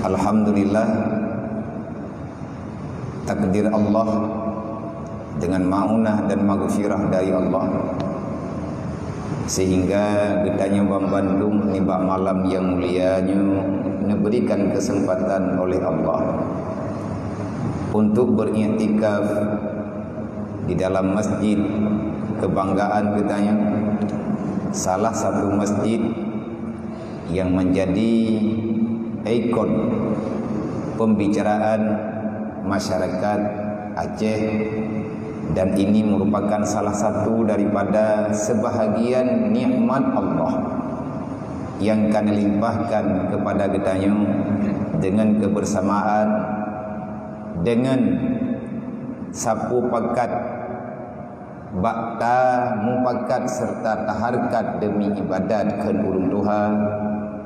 Alhamdulillah, takdir Allah dengan maunah dan maghfirah dari Allah, sehingga getanya Bang Bandung nibak malam yang mulianya diberikan kesempatan oleh Allah untuk beriktikaf di dalam masjid kebanggaan getanya, salah satu masjid yang menjadi ikon pembicaraan masyarakat Aceh, dan ini merupakan salah satu daripada sebahagian nikmat Allah yang akan limpahkan kepada getanya dengan kebersamaan, dengan sapu pakat, bakta mupakat serta taharkat demi ibadat ke ulun Tuhan,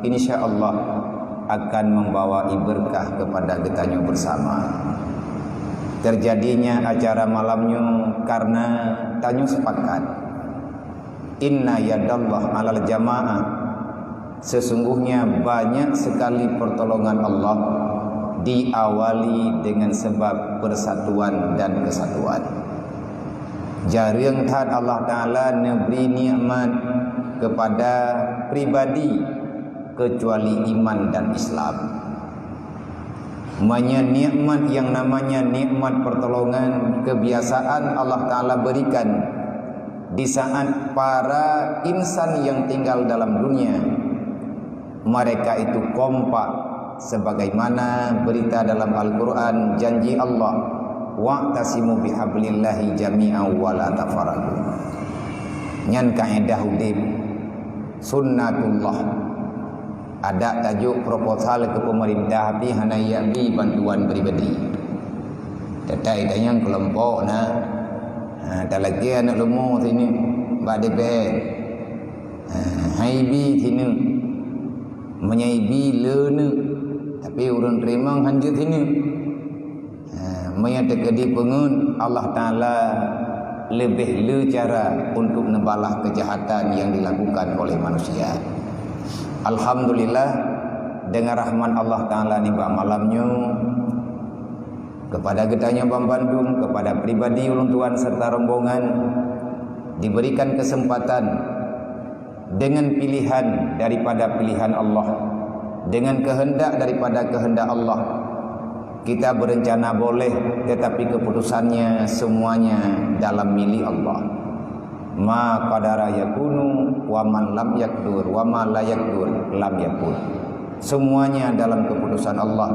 insya-Allah akan membawa berkah kepada getanya bersama. Terjadinya acara malamnya karena tanyo sepakat, inna yadallah alal jamaah, sesungguhnya banyak sekali pertolongan Allah diawali dengan sebab persatuan dan kesatuan. Jarang tad Allah Ta'ala memberi nikmat kepada pribadi kecuali iman dan Islam. Nikmat yang namanya nikmat pertolongan, kebiasaan Allah Ta'ala berikan di saat para insan yang tinggal dalam dunia mereka itu kompak, sebagaimana berita dalam Al-Quran, janji Allah, wa'tasimu bihablillahi jami'an wa la tafarraqu. Nyan kaedah udib sunnatullah, ada tajuk proposal ke pemerintah tapi hanya yakni bantuan pribadi. Tetai tanya kelompok tak lagi anak lemu sini bak DPR, haibi sini menyaibi lene, tapi urun terima hanjut sini menyatakan pengun Allah Ta'ala lebih le cara untuk nebalah kejahatan yang dilakukan oleh manusia. Alhamdulillah, dengan rahmat Allah Ta'ala nibak malamnya kepada getanya Bang Bandung, kepada pribadi ulun tuan serta rombongan diberikan kesempatan dengan pilihan daripada pilihan Allah, dengan kehendak daripada kehendak Allah. Kita berencana boleh, tetapi keputusannya semuanya dalam milik Allah. Ma qadara yakunu wa man lam yakdur wa ma la yakdur lam yakun. Semuanya dalam keputusan Allah.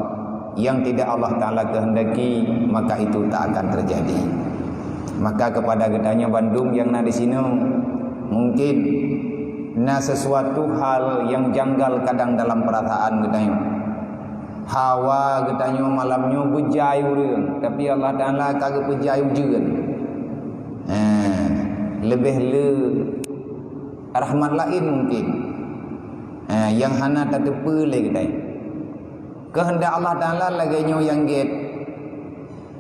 Yang tidak Allah Ta'ala kehendaki, maka itu tak akan terjadi. Maka kepada getanya Bandung yang di sini, mungkin sesuatu hal yang janggal kadang dalam perasaan getanya. Hawa getanya malamnya bejayu reung, tapi Allah Ta'ala kagak bejayu juga. Lebih le rahmat lain mungkin yang hana tak tepu lagi kita. Kehendak Allah Ta'ala lagi nyo yang get.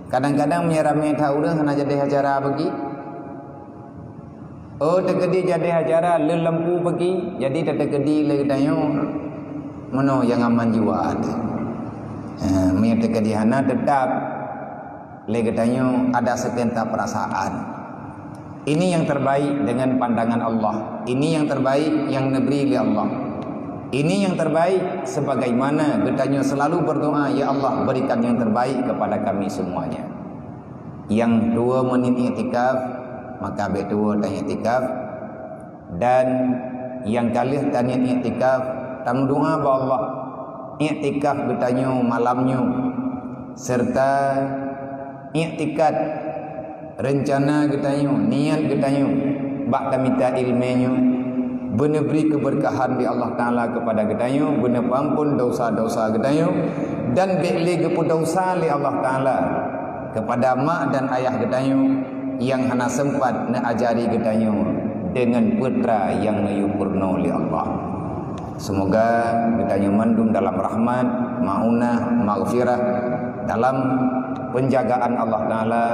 Kadang-kadang menyerami tahu dah hana jadi acara bagi. Oh terkedi jadi acara le lampu bagi, jadi tak terkedi lagi kita mano yang aman jiwa. Menyatakan di hana tetap lagi kita ada sekenta perasaan. Ini yang terbaik dengan pandangan Allah. Ini yang terbaik yang diberi oleh Allah. Ini yang terbaik sebagaimana getanya selalu berdoa, ya Allah berikan yang terbaik kepada kami semuanya. Yang 2 menit i'tikaf, maka betul tanya i'tikaf. Dan yang kali tanya i'tikaf, tamu doa ba Allah i'tikaf getanya malamnya serta i'tikad rencana getanya, niat getanya, bak minta ilmunya, benar beri keberkahan di Allah Ta'ala kepada getanya, benar ampun dosa-dosa getanya, dan beli kepada dosa li Allah Ta'ala kepada mak dan ayah getanya yang hana sempat nak ajari getanya dengan putra yang menyempurna li Allah. Semoga getanya mandum dalam rahmat, maunah, maghfirah, dalam penjagaan Allah Ta'ala.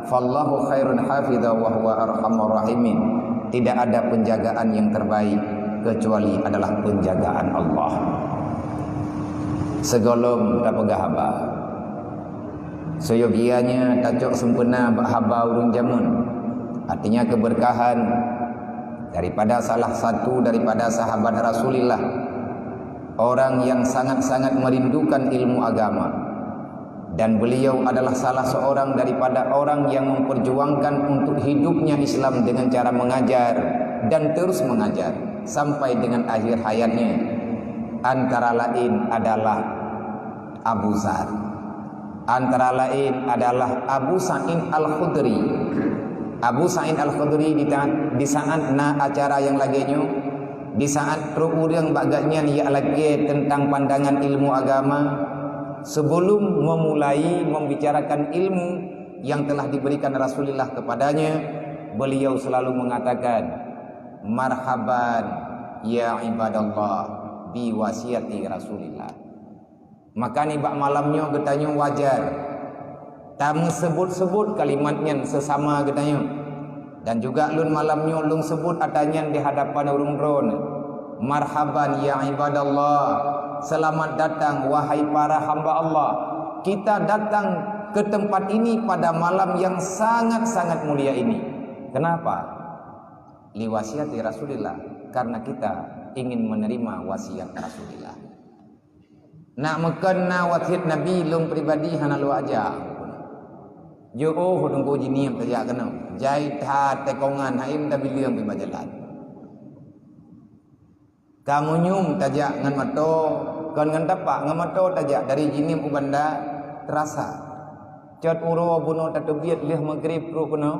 Fallahu khairun hafidha wa huwa arhamur rahimin. Tidak ada penjagaan yang terbaik kecuali adalah penjagaan Allah. segolom tak pegah haba. Seyogianya tajok sempena bak haba urung jamun. Artinya keberkahan daripada salah satu daripada sahabat Rasulullah, orang yang sangat-sangat merindukan ilmu agama, dan beliau adalah salah seorang daripada orang yang memperjuangkan untuk hidupnya Islam dengan cara mengajar dan terus mengajar sampai dengan akhir hayatnya. Antara lain adalah Abu Zar, antara lain adalah Abu Sa'id Al-Khudri. Abu Sa'id Al-Khudri di saat na acara yang laginya, di saat terurang baganya ia lagi tentang pandangan ilmu agama, sebelum memulai membicarakan ilmu yang telah diberikan Rasulullah kepadanya, beliau selalu mengatakan, marhaban ya ibadallah bi wasiati Rasulillah. Maka ni bak malamnya getanya wajar tamu sebut-sebut kalimatnya sesama getanya, dan juga lun malamnya lun sebut adanya di hadapan urung dron, marhaban ya ibadallah, selamat datang wahai para hamba Allah. Kita datang ke tempat ini pada malam yang sangat-sangat mulia ini. Kenapa? Liwasiati Rasulillah, karena kita ingin menerima wasiat Rasulillah. Nak mekena wasiat Nabi lung pribadi hana lu aja. Jo hudung ko jiniam saja kena. Jai tha tekongan haim ta biliam pi bajalan. Kamu nyum tajak ngan mato, kon ngan tapak ngan mato tajak dari jinim ubanda terasa. Cot uro buno tatubiat lih maghrib ro kuno.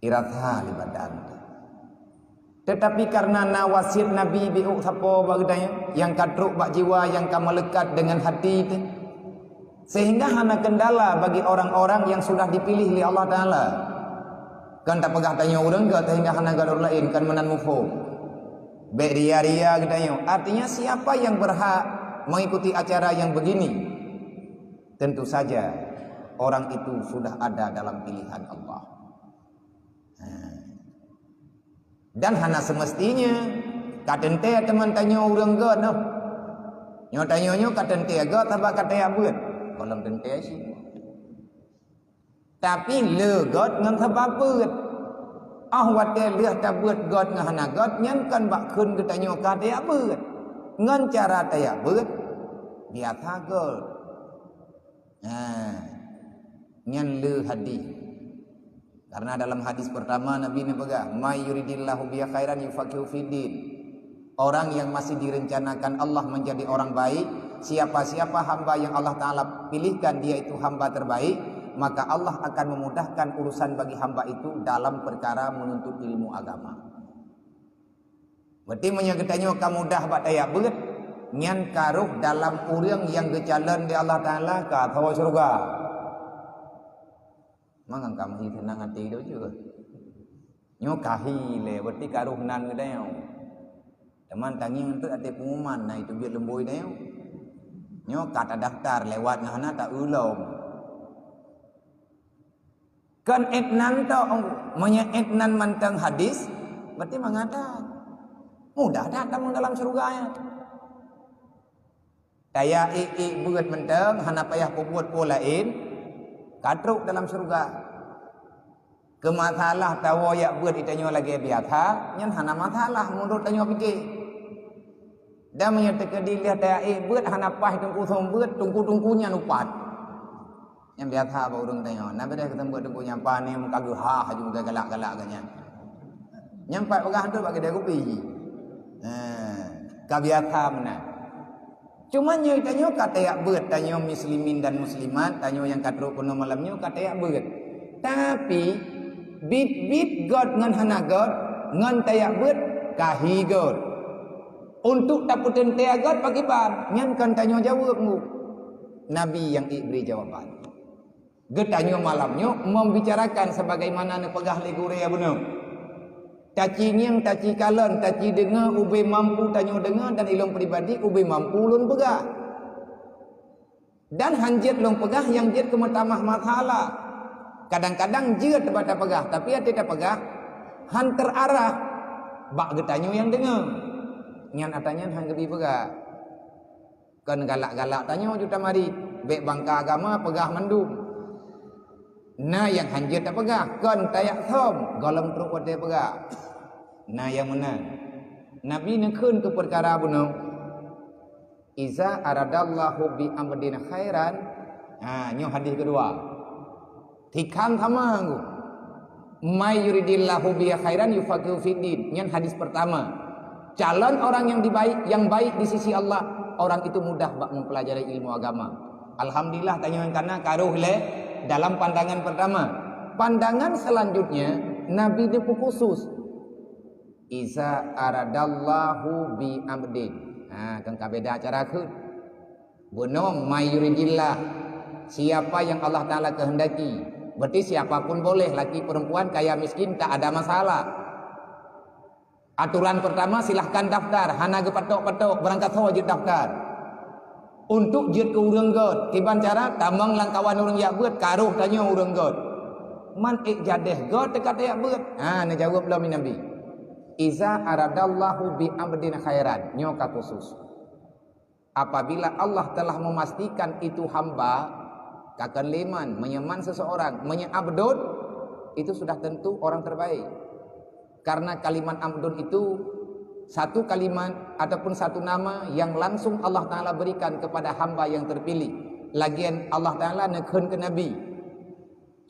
Iratha li badan. Tetapi karena wasiat Nabi biuk sapo bagdanya yang kadruk bak jiwa yang kamelekat dengan hati itu, sehingga hana kendala bagi orang-orang yang sudah dipilih oleh Allah Ta'ala. Kan tak pegah tanya orang ke sehingga hana gadur lain kan menan mufhum. Baik ria-ria katanya. Artinya siapa yang berhak mengikuti acara yang begini? Tentu saja orang itu sudah ada dalam pilihan Allah. Dan hana semestinya katente teman tanya orang ke no. Nyo tanya katente ke tabak kata abut. Kalau tente sih. Tapi legot ngan sebabut. Wat lihat tabut god ngan hana god nyan kan bak kun ketanya kata abut. Ngan cara taya abut biasa god. Nyan le hadis. Karena dalam hadis pertama Nabi ni pegang, may yuridillahu bihi khairan yufaqihu fiddin. Orang yang masih direncanakan Allah menjadi orang baik, siapa-siapa hamba yang Allah Ta'ala pilihkan dia itu hamba terbaik, maka Allah akan memudahkan urusan bagi hamba itu dalam perkara menuntut ilmu agama. Berarti menyangkutnya kamu dah buat daya berat, nyan karuh dalam urang yang gejalan di Allah Ta'ala ke tawa surga. Mangang kamu tenang hati itu juga. Nyo kahi le, berarti karuh nan gedaya. Teman tangi untuk ada pengumuman, nah itu biar lemboi daya. Nyo kata daftar lewat ngana tak ulom. Kan etnan to menya etnan mantang hadis, berarti mengada mudah datang dalam surga ya. Daya buat mentang hana payah buat polain. Kadruk dalam surga. Kemasalah tahu ya buat ditanya lagi biasa, nyan hana masalah mundur tanya fikir. Dan menyatakan dilihat ya buat hana pah tungku buat tungku-tungkunya nupat. Yang biasa apa urang tanya, nabi dah ketemu tungku nyampa ni muka geha juga galak-galak ganya. Nyampai pegah tu bagi dia kopi. Kabiasa mana. Cuma nyo tanya kata ya beut tanya muslimin dan muslimat tanya yang kadro kuno malamnya kata ya beut. Tapi bit god ngan hana god ngan tayak beut kahi god. Untuk dapetin tayak god bagi bar nyan kan tanya jawabmu. Nabi yang beri jawaban. Getanya malamnya membicarakan sebagaimana ne pegah legure ya benar. Taci nyeng, taci kalan, taci dengar, ube mampu tanya dengar dan ilmu pribadi ube mampu lun pegah. Dan hanjit lun pegah yang jit kemetamah masalah. Kadang-kadang jit pada pegah, tapi ya tidak pegah. Han terarah, bak getanya yang dengar. Nyan atanya hang gebi pegah. Kan galak-galak tanya juta mari. Bek bangka agama pegah mandum. Nah yang hanjir tak pegah. Kan tayak thom. Golong teruk wate pegah. Nah yang mana? Nabi nekun ke perkara bunuh. Iza aradallahu bi amdin khairan. Nyo hadis kedua. Tikam sama aku. May yuridillahu bi khairan yufaqihu fiddin. Nyan hadis pertama. Calon orang yang baik di sisi Allah. Orang itu mudah bak mempelajari ilmu agama. Alhamdulillah tanya karena karuh le dalam pandangan pertama. Pandangan selanjutnya Nabi itu khusus. Iza aradallahu bi amdin. Kan kabeda cara ke. Bunuh mayuridillah. Siapa yang Allah Taala kehendaki. Berarti siapapun boleh, laki perempuan, kaya miskin tak ada masalah. Aturan pertama silahkan daftar. Hana ke patok-patok berangkat wajib daftar. Untuk jut ke urang god. Kiban cara tamang langkawan urang yak beut karuh tanya urang god. Man jadeh god dekat yak beut. Nak jawab belum Nabi. Iza aradallahu bi amdin khairan. Nyoka khusus. Apabila Allah telah memastikan itu hamba kakan leman menyeman seseorang, menyabdun itu sudah tentu orang terbaik. Karena kalimat amdun itu satu kalimat ataupun satu nama yang langsung Allah Ta'ala berikan kepada hamba yang terpilih. Lagian Allah Ta'ala nekun ke Nabi.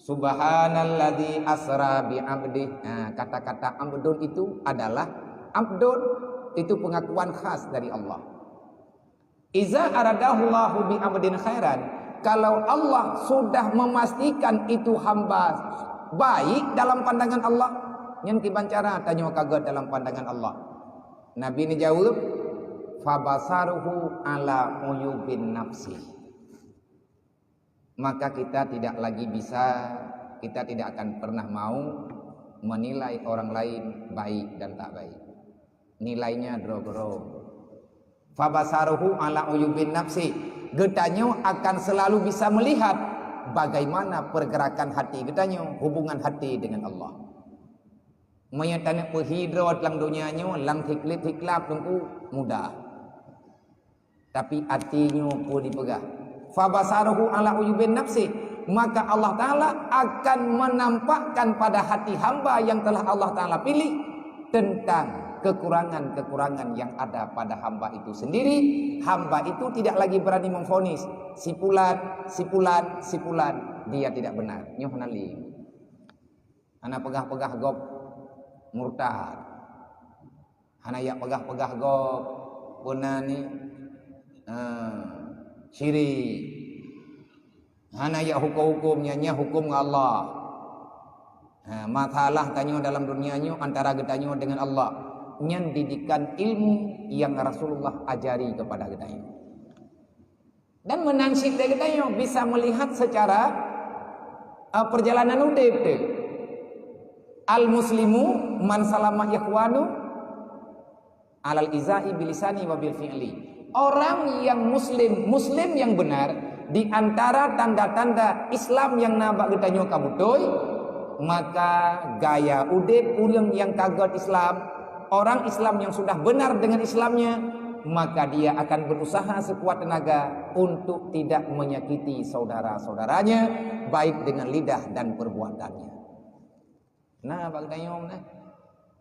Subhanalladzi asra bi abdih. Kata-kata amdun itu adalah amdun itu pengakuan khas dari Allah. Iza aradahullahu bi abdin khairan. Kalau Allah sudah memastikan itu hamba baik dalam pandangan Allah, yang kiban cara tanya kaget dalam pandangan Allah. Nabi ini jawab, fabasaruhu ala uyubin nafsi. Maka kita tidak lagi bisa, kita tidak akan pernah mau menilai orang lain baik dan tak baik. Nilainya drogro. Fabasaruhu ala uyubin nafsi. Getanyo akan selalu bisa melihat bagaimana pergerakan hati getanyo, hubungan hati dengan Allah. Menyatakan perhidrat lang dunianya, lang tiklip-tiklap tunggu mudah. Tapi hatinya pun dipegah. Fabasaruhu ala uyubin nafsi. Maka Allah Ta'ala akan menampakkan pada hati hamba yang telah Allah Ta'ala pilih tentang kekurangan-kekurangan yang ada pada hamba itu sendiri. Hamba itu tidak lagi berani memvonis si fulan dia tidak benar. Nyoh nali. Ana pegah-pegah gop murtad. Ana ya pegah-pegah gop punani syirik. Ana ya hukum-hukumnya hukum Allah. Masalah tanya dalam dunianya antara getanyo dengan Allah. Nyan didikan ilmu yang Rasulullah ajari kepada getanyo. Dan menansik dari getanyo bisa melihat secara perjalanan udip. Al muslimu man salama ikhwanu alal izai bilisani wa bil fi'li. Orang yang muslim yang benar di antara tanda-tanda Islam yang nabak getanyo kabutoy, maka gaya udip urang yang kagot Islam, orang Islam yang sudah benar dengan Islamnya, maka dia akan berusaha sekuat tenaga untuk tidak menyakiti saudara-saudaranya, baik dengan lidah dan perbuatannya. Nah, bagi tanya nah,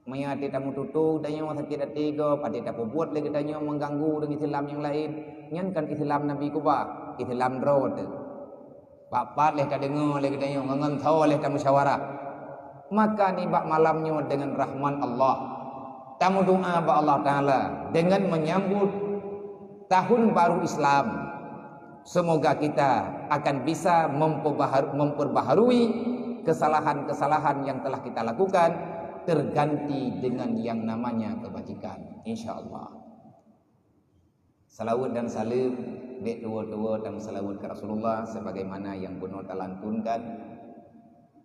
mayati tamu tutu, tanya sakit hati go, pada tak buat lagi tanya mengganggu dengan Islam yang lain. Nyan kan Islam Nabi kuba, Islam road. Bapak leh tak dengar lagi tanya, ngangan tahu leh tak musyawarah. Maka ni bak malamnya dengan rahman Allah. Tamu doa ba Allah Ta'ala dengan menyambut tahun baru Islam. Semoga kita akan bisa memperbaharui kesalahan-kesalahan yang telah kita lakukan, terganti dengan yang namanya kebajikan, insyaallah. Salawat dan salim dek tua-tua dan salawat ke Rasulullah sebagaimana yang benar talantunkan,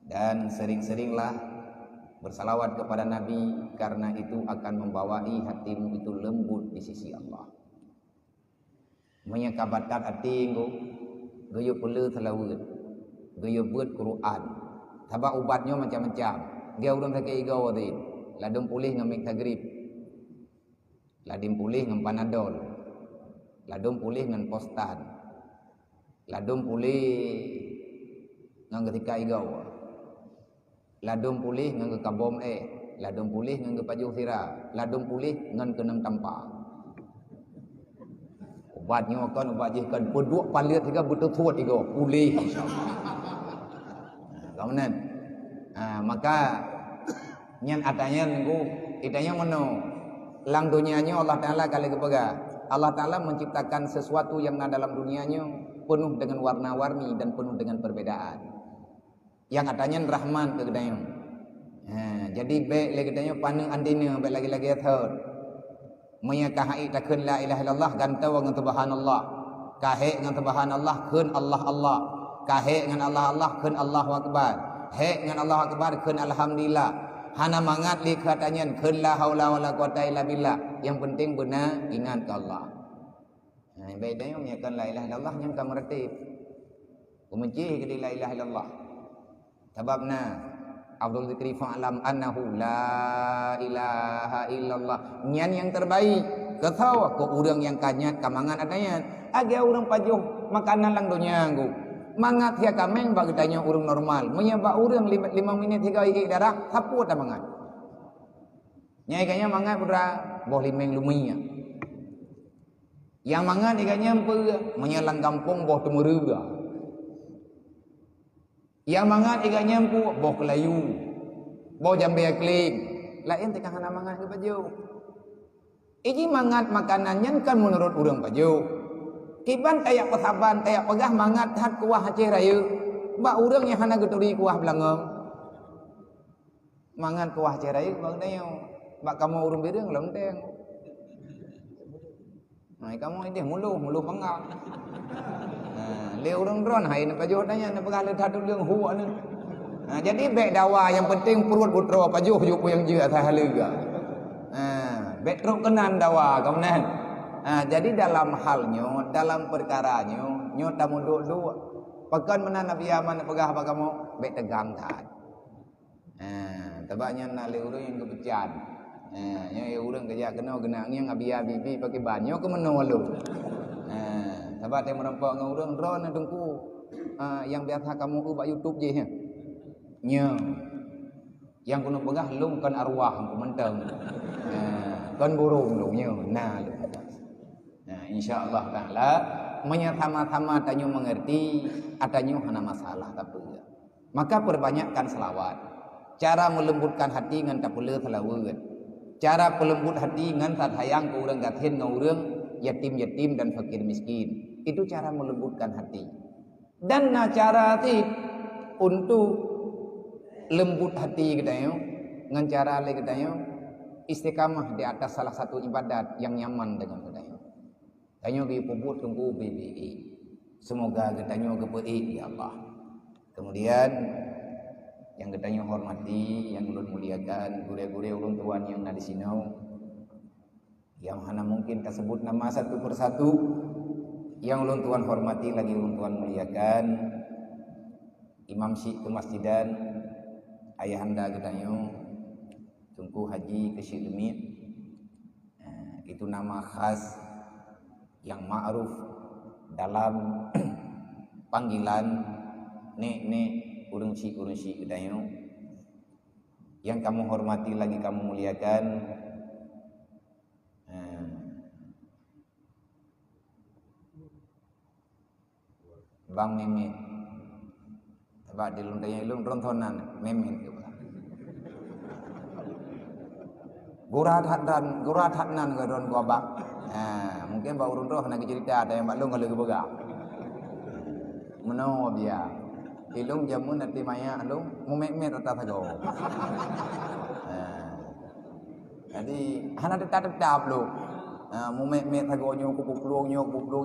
dan sering-seringlah bersalawat kepada Nabi, karena itu akan membawai hatimu itu lembut di sisi Allah. Menyakabatkan hatimu gaya pula salawat, gaya buat Quran. Sabab ubatnya macam-macam. Dia urang sakit igau tadi, ladung pulih ngamik tagrib. Ladim pulih dengan Panadol, ladum pulih dengan Postan, ladum pulih dengan ketika igau, ladum pulih dengan kabom ladum pulih dengan paju sira, ladum pulih dengan kenang tampa. Obatnya kan obat jikan peduk palit tiga betul tuat igau pulih insyaallah. Kemudian maka nyan atanya nunggu itanya meno lang dunianya Allah Ta'ala kali kepega Allah Ta'ala menciptakan sesuatu yang dalam dunianya penuh dengan warna-warni dan penuh dengan perbedaan yang katanya Rahman kegedanya jadi baik lagi katanya paneng andina baik lagi-lagi third maya kahai takun la ilaha illallah gantau dengan subhanallah kahai dengan subhanallah kun Allah Allah kahai dengan Allah Allah kun Allahu akbar he dengan Allah akbar kun alhamdulillah. Hana mangat li katanya kun la haula wala quwata illa billah. Yang penting benar ingat ke Allah. Bedanya menyakan la ilaha illallah yang kamu tertib. Membenci ke la ilaha illallah. Sebabna Abdul Zikri fa'lam annahu la ilaha illallah. Nyan yang terbaik. Ketawa ke orang yang kanyat kamangan adanya. Aga orang pajuh makanan lang dunia anggu. Mangat ya kameng bagi tanya urang normal menyebab urang 5 minit 3 ikik darah saput dah mangat nyai kanya mangat pura boh limeng lumia yang mangat ikanya menyelang kampung boh temeruga yang mangat ikanya boh kelayu boh jambe kling lain tekan hana mangat ke baju iki mangat makanannya kan menurut urang baju kiban tayak pesaban tayak pegah mangat hat kuah Aceh Raya mbak urang yang hana geturi kuah belangong mangat kuah Aceh Raya bagdanya mbak kamu urang bireng lenteng nah kamu ini mulu pengal le urang dron hai na pajuh tanya na pegah le thadu leung hu anu jadi bek dawa yang penting perut putro pajuh juk yang jeu atas halega bek truk kenan dawa kemudian jadi dalam halnya, dalam perkaranya, nyo tamu dulu. Pakan mana Nabi Yaman pegah apa kamu? Bek tegang kan. Tebaknya nak le urang yang kepecan. Nyo urang kerja kena genangnya ngabia bibi pakai banyo ke meno lu. Sebab dia merempak dengan urang drone dengku. Yang biasa kamu ubah YouTube je. Nyo. Yang kuno pegah lung kan arwah ku menteng. Kan burung lu nyo. Nah lu. InsyaAllah ta'ala menyama-sama tanyo mengerti atanyo hana masalah tapi maka perbanyakkan selawat cara melembutkan hati ngan tak pula selawat cara pelembut hati ngan tak sayang ke orang gatin ke orang yatim-yatim dan fakir miskin itu cara melembutkan hati dan cara tip untuk lembut hati katanya ngan cara lagi katanya istiqamah di atas salah satu ibadat yang nyaman dengan katanya tanya bi puput tunggu BBI. Semoga ketanya kepeik ya Allah. Kemudian yang ketanya hormati, yang ulun muliakan, gure-gure ulun tuan yang ada di sini. Yang hana mungkin tersebut nama satu persatu. Yang ulun tuan hormati lagi ulun tuan muliakan. Imam Syekh Kemasjidan, ayahanda ketanya Tunku Haji Kesyik Demi. Itu nama khas yang ma'ruf dalam panggilan nek urang si kedayo yang kamu hormati lagi kamu muliakan Bang Memet sebab di luntanya ilung rontonan Memet gurat hatnan gadon gobak mungkin Pak Urun roh nak cerita ada yang maklum kalau kebega meno dia ilung jamun nanti maya alung mumet-met atas saja jadi hana tetap lu mumet-met sagonyo kupuplung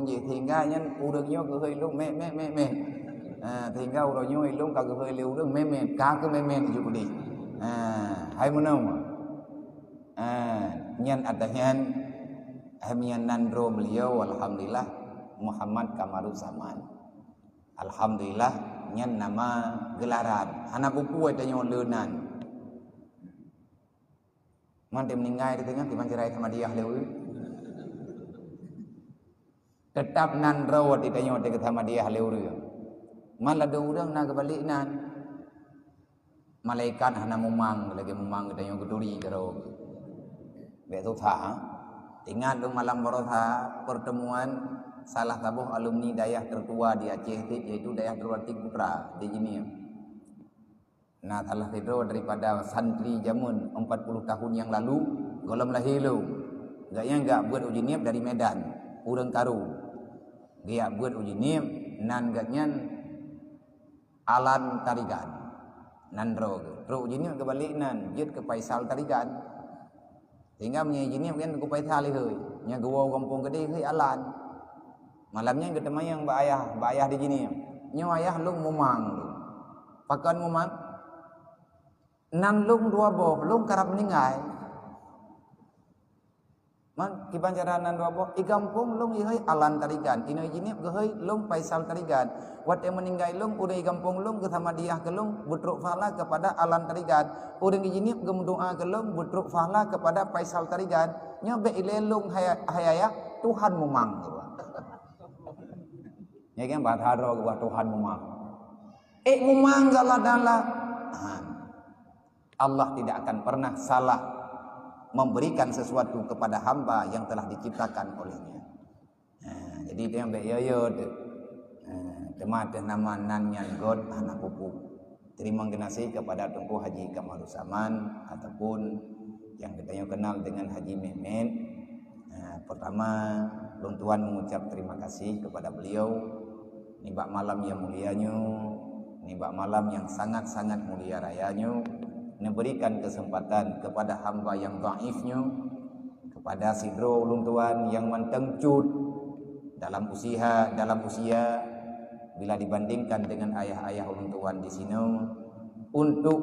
je sehingga nyen urangnya ke ilung met sehingga urangnya ilung ka ke urang memet ka ke memet juga di hai meno nyen atahnyan hamian nandro beliau alhamdulillah Muhammad Kamarul Zaman alhamdulillah nyen nama gelaran anak buku ada nyon leunan man dia meninggal di tengah timan cerai sama dia lewi tetap nan rawat ditanya dia kata dia haleur. Malah ada orang nak balik nan. Malaikat hana memang lagi memang ditanya geduri karo. Betul tak? Ingat dong malam Barotha pertemuan salah satu alumni dayah tertua di Aceh yaitu dayah Derwati Putra di Jinia. Nah, salah satu daripada santri Jamun 40 tahun yang lalu golem lahir lu. Gaknya enggak buat uji niat dari Medan, urang karu. Dia buat uji niat nan gaknya alan tarigan. Nan ro uji niat kebalik nan jit ke Faisal tarigan. Sehingga punya uji niat kan ku Faisal heuy. Nya gua kampung gede heuy alan. Malamnya ketemu yang mbak ayah di sini. Nyo ayah lu mumang lu. Pakan mumang. Nan lung dua boh, lung karap meninggal. Man kiban cara nan dua boh, i kampung lung iheuy alan tarigan. Ino jini geuheuy lung Faisal tarigan. Wat yang meninggal lung udah i kampung lung ke sama dia ke lung butruk fala kepada alan tarigan. Udah jini gemdoa ke lung butruk fala kepada Faisal tarigan. Nya be ile lung hayaya Tuhan mumang. Ya kan batharo ke Tuhan mumang. Mumang galadala. Allah tidak akan pernah salah memberikan sesuatu kepada hamba yang telah diciptakan olehnya. Jadi dia yang beyoyo temate nama nanyan god anak pupu. Terima kasih kepada Tunku Haji Kamaluzaman ataupun yang kita kenal dengan Haji Mehmet. Pertama, Tuan mengucap terima kasih kepada beliau. Nibak malam yang mulianya, nibak malam yang sangat-sangat mulia rayanya. Memberikan kesempatan kepada hamba yang dhaifnya, kepada sidro ulun tuan yang mentengcut dalam usia bila dibandingkan dengan ayah-ayah ulun tuan di sini untuk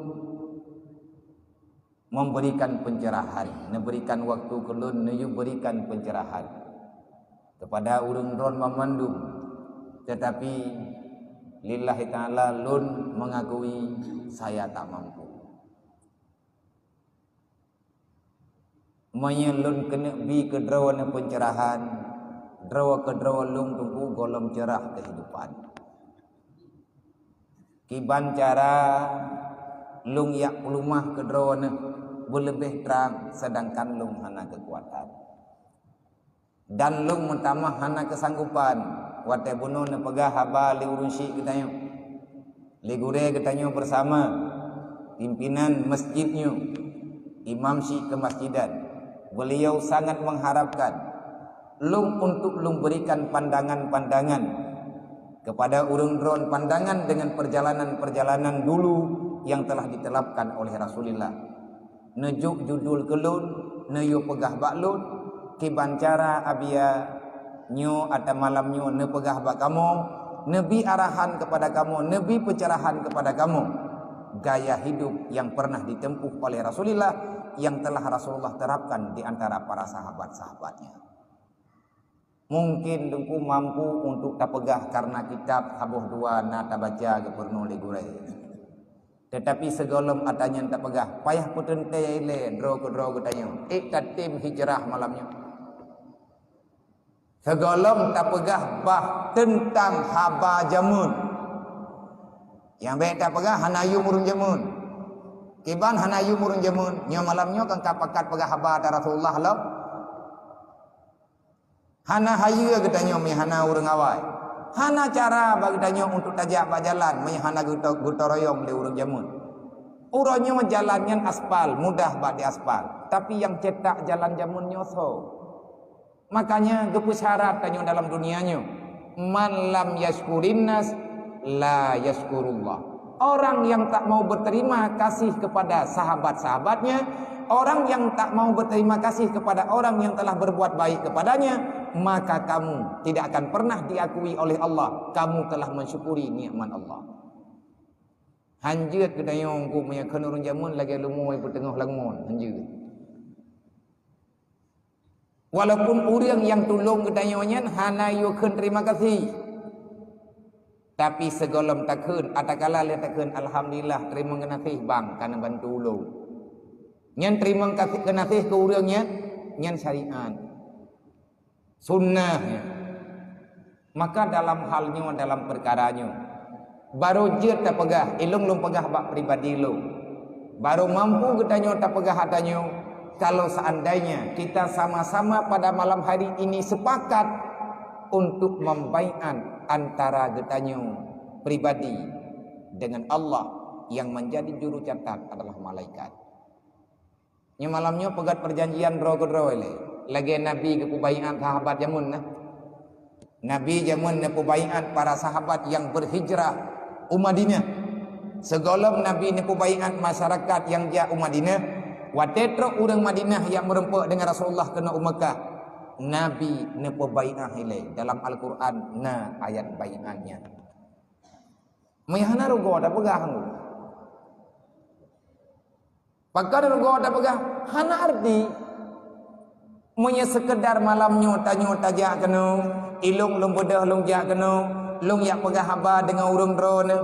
memberikan pencerahan, memberikan waktu kelun neyu berikan pencerahan kepada urang ron memandung, tetapi lillahi ta'ala lun mengakui saya tak mampu. Menyelun kena bi ke drawana pencerahan, drawa ke drawa lung tunggu golem cerah kehidupan. Kiban cara lung yak pelumah ke drawana berlebih terang sedangkan lung hana kekuatan. Dan lung mentamah hana kesanggupan. Wate bunuh ne pegah haba li urunsi katanya. Li gure katanya bersama pimpinan masjidnya, imam si kemasjidan. Beliau sangat mengharapkan lung untuk lung berikan pandangan-pandangan kepada urang dron, pandangan dengan perjalanan-perjalanan dulu yang telah ditelapkan oleh Rasulullah. Nejuk judul kelun, neyo pegah baklun, kiban cara abia nyo atau malam nyo ne pegah bak kamu, nebi arahan kepada kamu, nebi pencerahan kepada kamu. Gaya hidup yang pernah ditempuh oleh Rasulullah yang telah Rasulullah terapkan di antara para sahabat-sahabatnya. Mungkin dengku mampu untuk tak pegah karena kitab habuh dua na tak baca ke pernu ligure. Tetapi segolom atanya tak pegah payah putente ile dro ke tanya. Iktatim hijrah malamnya. Segolom tak pegah bah tentang haba jamun. Yang baik tak pegah hanayu murun jamun. Kiban hanayu murun jamun. Nya malamnya kan kapakat pegah haba ta Rasulullah lo. Hana hayu katanya mi hana urang awai. Hana cara bagi tanya untuk tajak ba jalan mi hana gutoroyong di urang jamun. Urangnya jalannya aspal, mudah ba di aspal. Tapi yang cetak jalan jamun nyoso. Makanya gepus syarat tanya dalam dunianya. Man lam yaskurin nas la yaskurullah. Orang yang tak mau berterima kasih kepada sahabat-sahabatnya, orang yang tak mau berterima kasih kepada orang yang telah berbuat baik kepadanya, maka kamu tidak akan pernah diakui oleh Allah. Kamu telah mensyukuri nikmat Allah. Hanjut kedayong ku punya kenurun jamun lagi lumui petengah langun hanjut. Walaupun orang yang tolong kedayongnya hana yukun terima kasih. Tapi segolom takun atakala le takun alhamdulillah terima kasih bang karena bantu lo. Nyan terima kasih ke urangnya nyan syariat. Sunnah. Maka dalam halnya, dalam perkaranya, baru je tak pegah, ilung lung pegah bak pribadi lu. Baru mampu getanyo tak pegah hatanyo. Kalau seandainya kita sama-sama pada malam hari ini sepakat untuk membaiat antara getanyo pribadi dengan Allah, yang menjadi juru catat adalah malaikat. Nya malamnya pegat perjanjian ro ke ro lagi Nabi ke pubaiat sahabat jamun nah. Nabi jamun ne pubaiat para sahabat yang berhijrah Madinah. Segolong Nabi ne pubaiat masyarakat yang ja Madinah. Watetro urang Madinah yang merempak dengan Rasulullah kena Mekah. Nabi ne pubaiat ile dalam Al-Quran na ayat baiatnya. Mayahana rugo ada pegah. Pakar rugo ada pegah. Hana arti Munya sekedar malamnya tanyo tajak kena, ilung lung bedah lung jak kena, lung yak pegah haba dengan urung drone,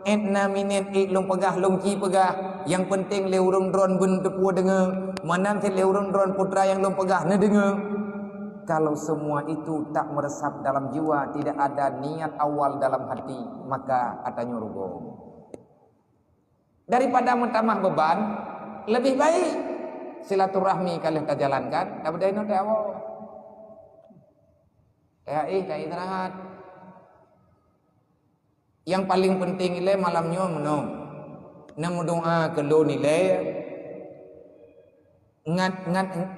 etna minit lung pegah lung ci pegah. Yang penting le urung drone bun tepu dengar, manan le urung drone putra yang lung pegah ne dengar. Kalau semua itu tak meresap dalam jiwa, tidak ada niat awal dalam hati, maka atanya rugo. Daripada mentambah beban, lebih baik silaturahmi kalian kita jalankan. Dapat dari nanti awal. THI tak istirahat. Yang paling penting ile malamnya menung. Namu doa ke lo nilai. Ngat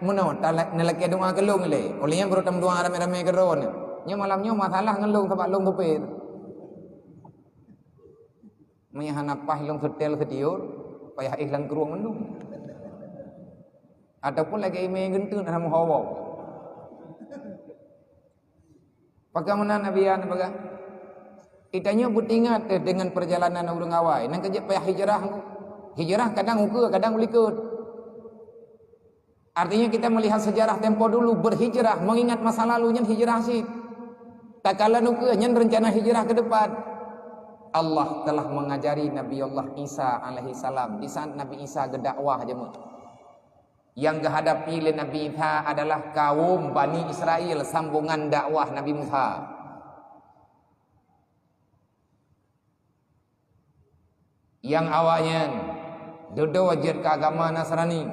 menung. Tak nelaki doa ke lo nilai. Olehnya baru tam doa rame-rame ke ron. Nya malamnya masalah ngelung tempat long tepir. Menyahanapah long setel setiur. Payah ikhlan keruang mendung. Ataupun lagi ime gentun dalam hawa. Bagaimana Nabi ya nabi? Itanya butingat dengan perjalanan urang awai. Nang kerja payah hijrah. Hijrah kadang ukur, kadang ulikut. Artinya kita melihat sejarah tempo dulu berhijrah, mengingat masa lalunya hijrah sih. Tak kala ukur nyen rencana hijrah ke depan. Allah telah mengajari Nabi Allah Isa alaihi salam. Di saat Nabi Isa gedakwah jemaah. Yang dihadapi oleh Nabi Isa adalah kaum Bani Israel, sambungan dakwah Nabi Musa. Yang awalnya duduk wajib ke agama Nasrani,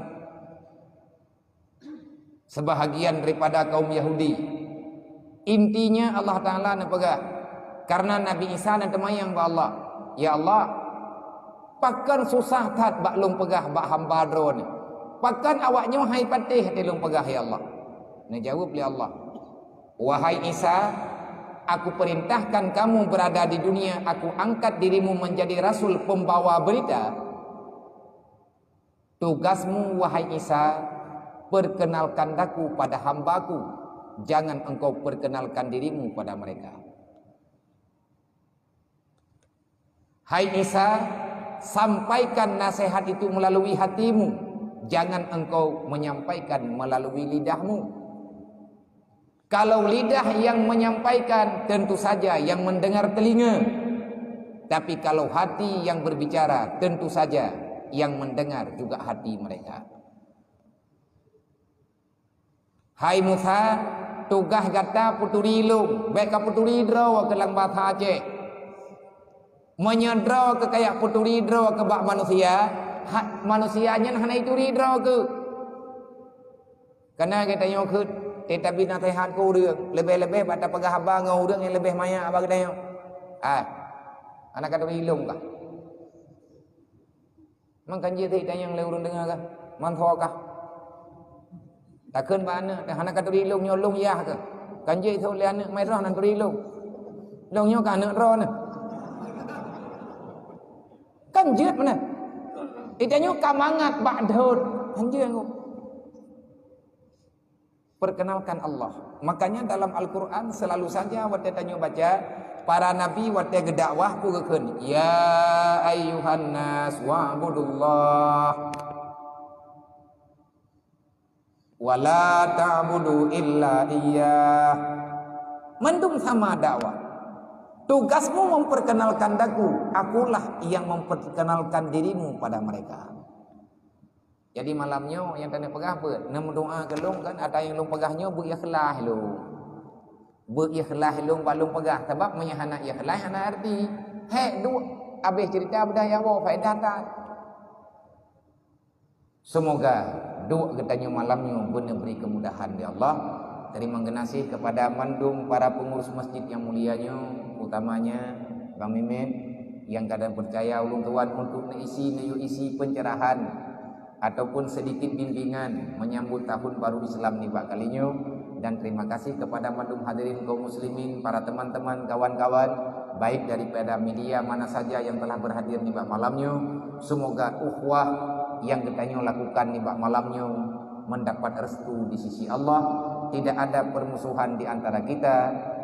sebahagian daripada kaum Yahudi. Intinya Allah Ta'ala nak pegah. Karena Nabi Isa dan temayang ba Allah, ya Allah, pakan susah tat baklung pegah bak hamba drone. Pakan awaknya hai patih tilung pegah ya Allah. Nah jawab oleh Allah, wahai Isa, aku perintahkan kamu berada di dunia, aku angkat dirimu menjadi rasul pembawa berita. Tugasmu wahai Isa, perkenalkan aku pada hambaku, jangan engkau perkenalkan dirimu pada mereka. Hai Isa, sampaikan nasihat itu melalui hatimu, jangan engkau menyampaikan melalui lidahmu. Kalau lidah yang menyampaikan, tentu saja yang mendengar telinga. Tapi kalau hati yang berbicara, tentu saja yang mendengar juga hati mereka. Hai Musa, tugas kata puturi lu, baik ka puturi draw ke lang bahasa Aceh. Menyedraw ke kayak puturi draw ke bak manusia. Manusianya hana itu ridra ke. Karena kita nyokut tetapi nasihat ku urang lebih-lebih pada pegah abang ngau urang yang lebih maya abang kita nyok. Anak kata ilung kah? Mang kan je tanya yang le urang dengar kah? Man tho kah? Takkan ba ana hana kata ilung nyolong yah ke? Kan je tho le ana mai roh nan ilung. Long nyok ana ro na. Kan je mana? Itanya kamangat ba'dhud. Anjir aku. Perkenalkan Allah. Makanya dalam Al-Quran selalu saja waktu tanya baca, para nabi waktu gedakwah ku keun, ya ayyuhan nas wa'budullah wa la ta'budu illa iyyah. Mendung sama dakwah. Tugasmu memperkenalkan daku, akulah yang memperkenalkan dirimu pada mereka. Jadi malamnya yang tanya pegah apa? Nama doa ke long kan, ada yang long pegahnya bu ikhlas lo. berikhlas long balung pegah sebab menyahana ikhlas hana arti hek du habis cerita budaya wa faedah tak. Semoga doa katanya malamnya benar beri kemudahan di Allah. Terima kasih kepada mandung para pengurus masjid yang mulianya, utamanya Bang Mimin yang kadang percaya ulun tuan untuk isi pencerahan ataupun sedikit bimbingan menyambut tahun baru Islam ni bak kalinya. Dan terima kasih kepada mandung hadirin kaum muslimin, para teman-teman, kawan-kawan baik daripada media mana saja yang telah berhadir di bak malamnya. Semoga ukhuwah yang kita lakukan di bak malamnya mendapat restu di sisi Allah. Tidak ada permusuhan di antara kita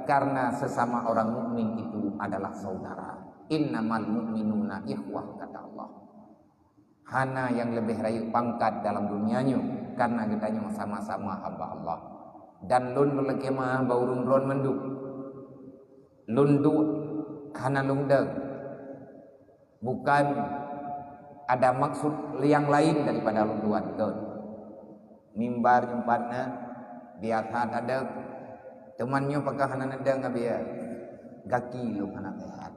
karena sesama orang mukmin itu adalah saudara. Innamal mu'minuna ikhwah, kata Allah. Hana yang lebih rayu pangkat dalam dunianya karena kita sama-sama hamba Allah. Dan lun berlekemah baurun ron menduk lundu hana lungdeng, bukan ada maksud yang lain daripada lunduan ke mimbar nyempatna di atas ada temannya pakai hana nedeng abia gaki lu hana tehat.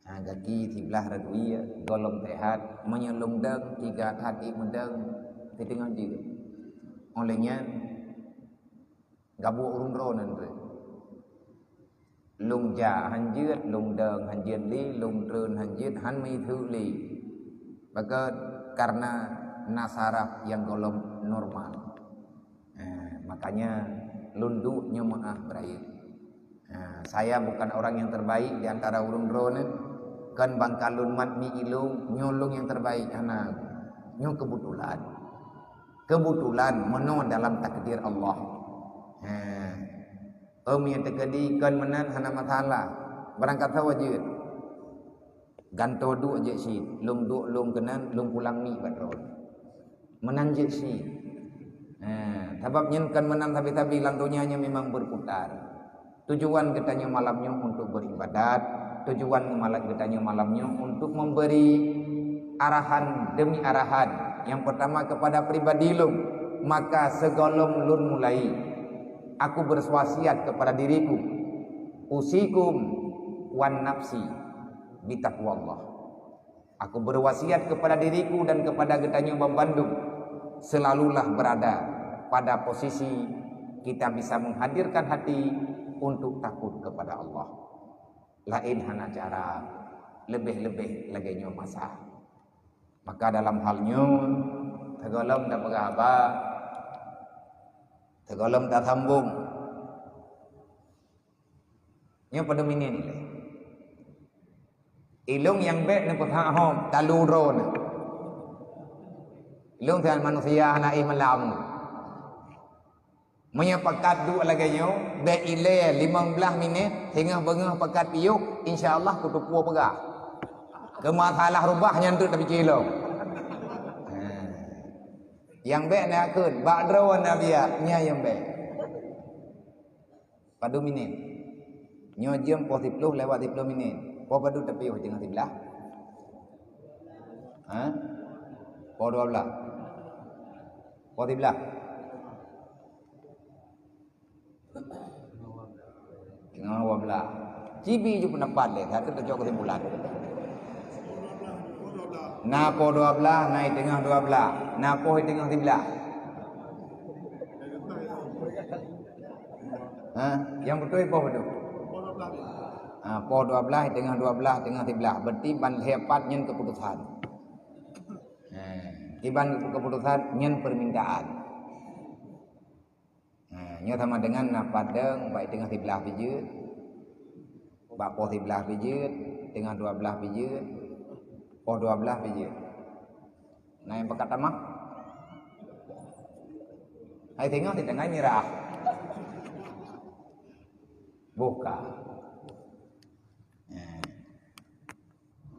Nah, gaki sebelah radui golong tehat menyelung deng tiga hati mendeng titingan juga olehnya gabu urun ronan tu lung ja hanjit lung deng hanjit li lung trun hanjit han mi thu li maka karena nasaraf yang golong normal. Makanya lunduknya maaf berair. Saya bukan orang yang terbaik di antara urun ronan kan bangkalun mat mi ilung nyolong yang terbaik anak nyo kebetulan meno dalam takdir Allah. Yang terjadi kan menan hana masalah berangkat wajib ganto du aje si lung du lung kenan lung pulang mi badron menan je si sebab nyen kan menan tapi lantunya memang berputar. Tujuan katanya malamnya untuk beribadat, tujuan katanya malamnya untuk memberi arahan demi arahan. Yang pertama kepada pribadi lung, maka segolong lun mulai aku berwasiat kepada diriku, usikum wan nafsi bitaqwallah. Aku berwasiat kepada diriku dan kepada getanya membandung, selalulah berada pada posisi kita bisa menghadirkan hati untuk takut kepada Allah. Lain hana cara lebih-lebih lagi masa. Maka dalam halnya tegolong tak apa, tegolong tak sambung. Nya pada mini ni. Ilung yang baik ni pahak hom taluron. Ilung dengan manusia anak malam. Menyepakat dua lagi nyo, baik ile 15 minit hingga bengah pakat piuk, insya-Allah kutupu pegah. Ke masalah rubahnya tu tapi kilo. Yang baik nak akun, bakdrawan nabiya nya yang baik. Padu minit. Nyo jam po 10 lewat 10 minit. Po padu tepi tengah sebelah. Po 12. Po 13. Tengah 12. Cibi je pendapat leh, tak terjauh kesimpulan. Na po 12, naik tengah 12. Na po tengah 11. Yang betul po betul. Po 12 tengah 12 tengah 11. Berarti ban hepat nyen keputusan. Tiban keputusan nyen permintaan. Nya sama dengan na padang baik tengah 11 biji. Bak po 11 biji, tengah 12 biji. Po 12 biji. Nah yang pekat mah. Hai tengok di tengah mirah. Buka.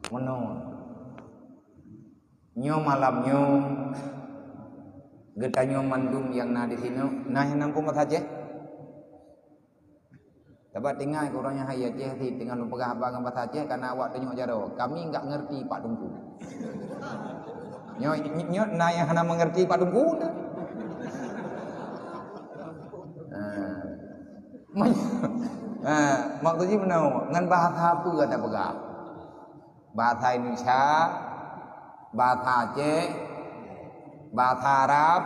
Mono. Nyo malamnya getanyo mandum yang na di sini, nah yang nampung saja. Sebab tinggal kurangnya hayat je, tinggal lupa abang apa saja karena awak tengok jaro. Kami enggak ngerti Pak Dungku. Nyo nah yang hana mengerti Pak Dungku. Maksudnya mana? Ngan bahasa apa kata pegang? Bahasa Indonesia, bahasa Aceh, bahasa Arab.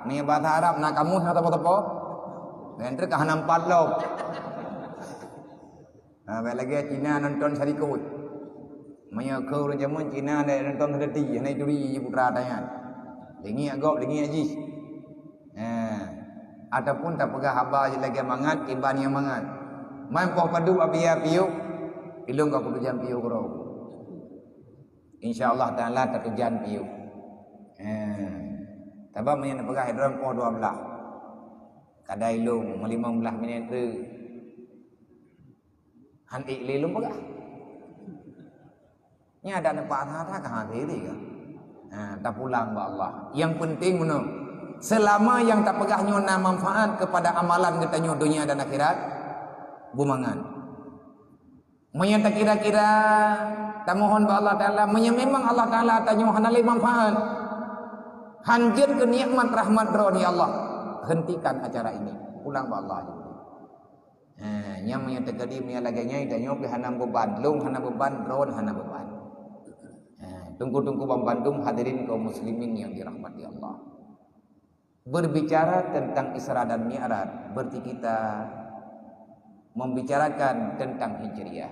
Ni bahasa Arab nak kamu atau apa-apa? Nanti kah nampak lo. Lagi Cina nonton sarikut. Maya kau orang zaman Cina ada nonton sedeti, hanai duri putra tanya. Lingi agak, lingi aji. Ataupun tak pegah haba je lagi mangat, iban yang mangat. Main poh padu apiya piu, ilung kau kudujan piu kau. InsyaAllah Taala tertujan piu. Tapi main pegah hidran poh 12. Kadai ilung 15 minit tu. Hanti ilung pegah. Ni ada nampak hata kah diri ke? Tak pulang ba Allah. Yang penting mana? Selama yang tak pegahnya na manfaat kepada amalan katanya dunia dan akhirat, bumangan. Menyata kira-kira tak mohon ba Allah Taala, memang Allah Taala tanya hanali manfaat. Hanjir ke nikmat rahmat roni Allah. Hentikan acara ini. Pulang ba Allah. Yang menyata kadi menyala laganya itanya hanam beban, long hanam beban, ron hanam beban. Tunggu-tunggu Bandung hadirin kaum muslimin yang dirahmati Allah. Berbicara tentang Isra dan Mi'raj, berarti kita membicarakan tentang hijriah.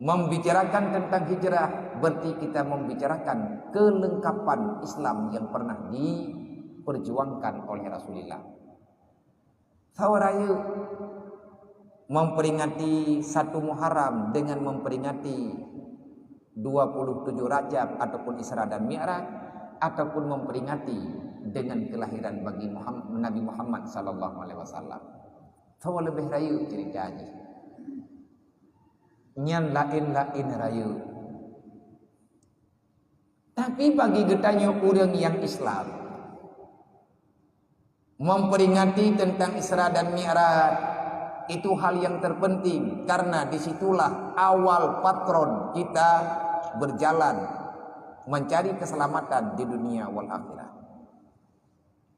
Membicarakan tentang hijrah, berarti kita membicarakan kelengkapan Islam yang pernah diperjuangkan oleh Rasulullah. Sawaraya memperingati 1 Muharram dengan memperingati 27 Rajab ataupun Isra dan Mi'raj, ataupun memperingati dengan kelahiran bagi Nabi Muhammad sallallahu alaihi wasallam. Tahu lebih rayu ceritanya. Nyan lain-lain rayu. Tapi bagi getanya orang yang Islam memperingati tentang Isra dan Mi'raj itu hal yang terpenting, karena disitulah awal patron kita berjalan mencari keselamatan di dunia wal akhirat.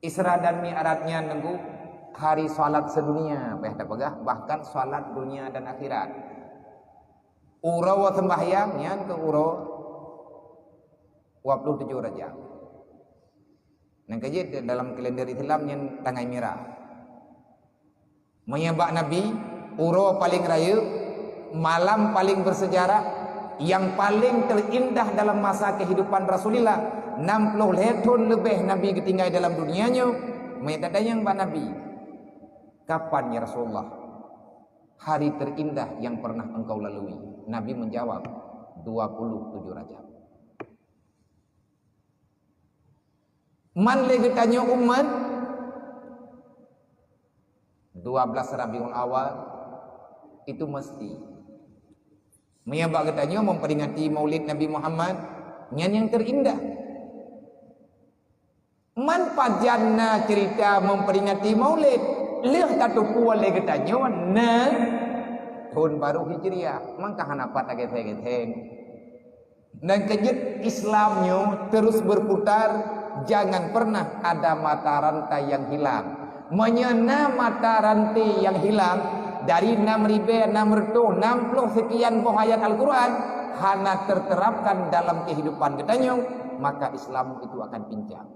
Isra dan Mi'rajnya nunggu hari salat sedunia, bahkan salat dunia dan akhirat. Uro sembahyangnya ke uro 27 Rajab. Nang kaji dalam kalender Islam yang tanggal merah. Menyembah Nabi, uro paling raya, malam paling bersejarah, yang paling terindah dalam masa kehidupan Rasulullah. 60 tahun lebih Nabi ketinggal dalam dunianya. Menyatakan yang Nabi, kapan ya Rasulullah hari terindah yang pernah engkau lalui? Nabi menjawab 27 Rajab. Man lagi tanya umat 12 Rabiul Awal itu mesti menyembah katanya memperingati Maulid Nabi Muhammad yang terindah. Man pajanna cerita memperingati Maulid leh tatuku oleh katanya na tahun baru Hijriah, maka hanapat aget-aget dan kejut Islamnya terus berputar. Jangan pernah ada mata rantai yang hilang. Menyena mata rantai yang hilang dari 6.000, 60 sekian buah ayat Al-Quran hana terterapkan dalam kehidupan katanya, maka Islam itu akan pincang.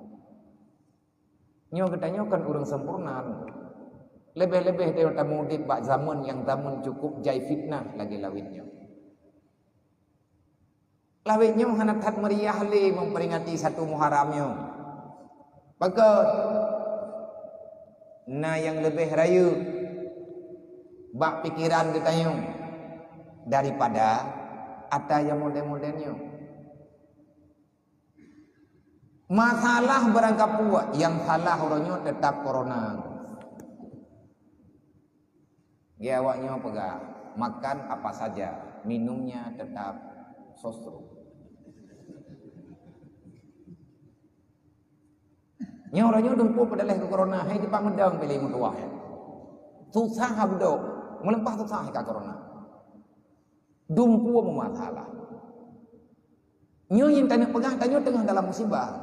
Nyo katanya kan orang sempurna. Lebih-lebih dari tamudid bak zaman yang zaman cukup jai fitnah lagi lawitnya. Lawitnya hana tat meriah le memperingati 1 Muharramnya. Maka yang lebih rayu bak pikiran katanya daripada ada yang model-modelnya. Masalah berangkat puak, yang salah orangnya tetap corona. Dia awaknya pegang, makan apa saja, minumnya tetap sosro. Nya orangnya dumpu pada leh ke corona, hai depan medang pilih mutuah. Susah habdo, melempah susah ke corona. Dumpu masalah. Nya yang tanya pegang tanya tengah dalam musibah.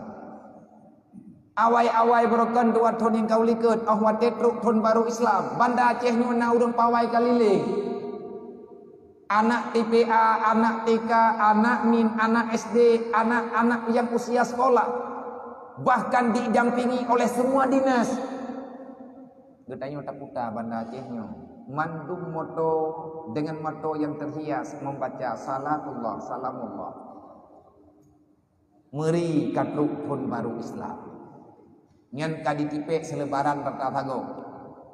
Awai-awai berokan dua tahun yang kau liket. Ahwat tetruk tahun baru Islam. Banda Aceh ni na urang pawai kaliling. Anak TPA, anak TK, anak MIN, anak SD, anak-anak yang usia sekolah. Bahkan didampingi oleh semua dinas. Getanya tak putar Banda Acehnya. Mandum moto dengan moto yang terhias membaca salatullah, salamullah. Meri katruk tahun baru Islam. Ngan kadi tipek selebaran bertatago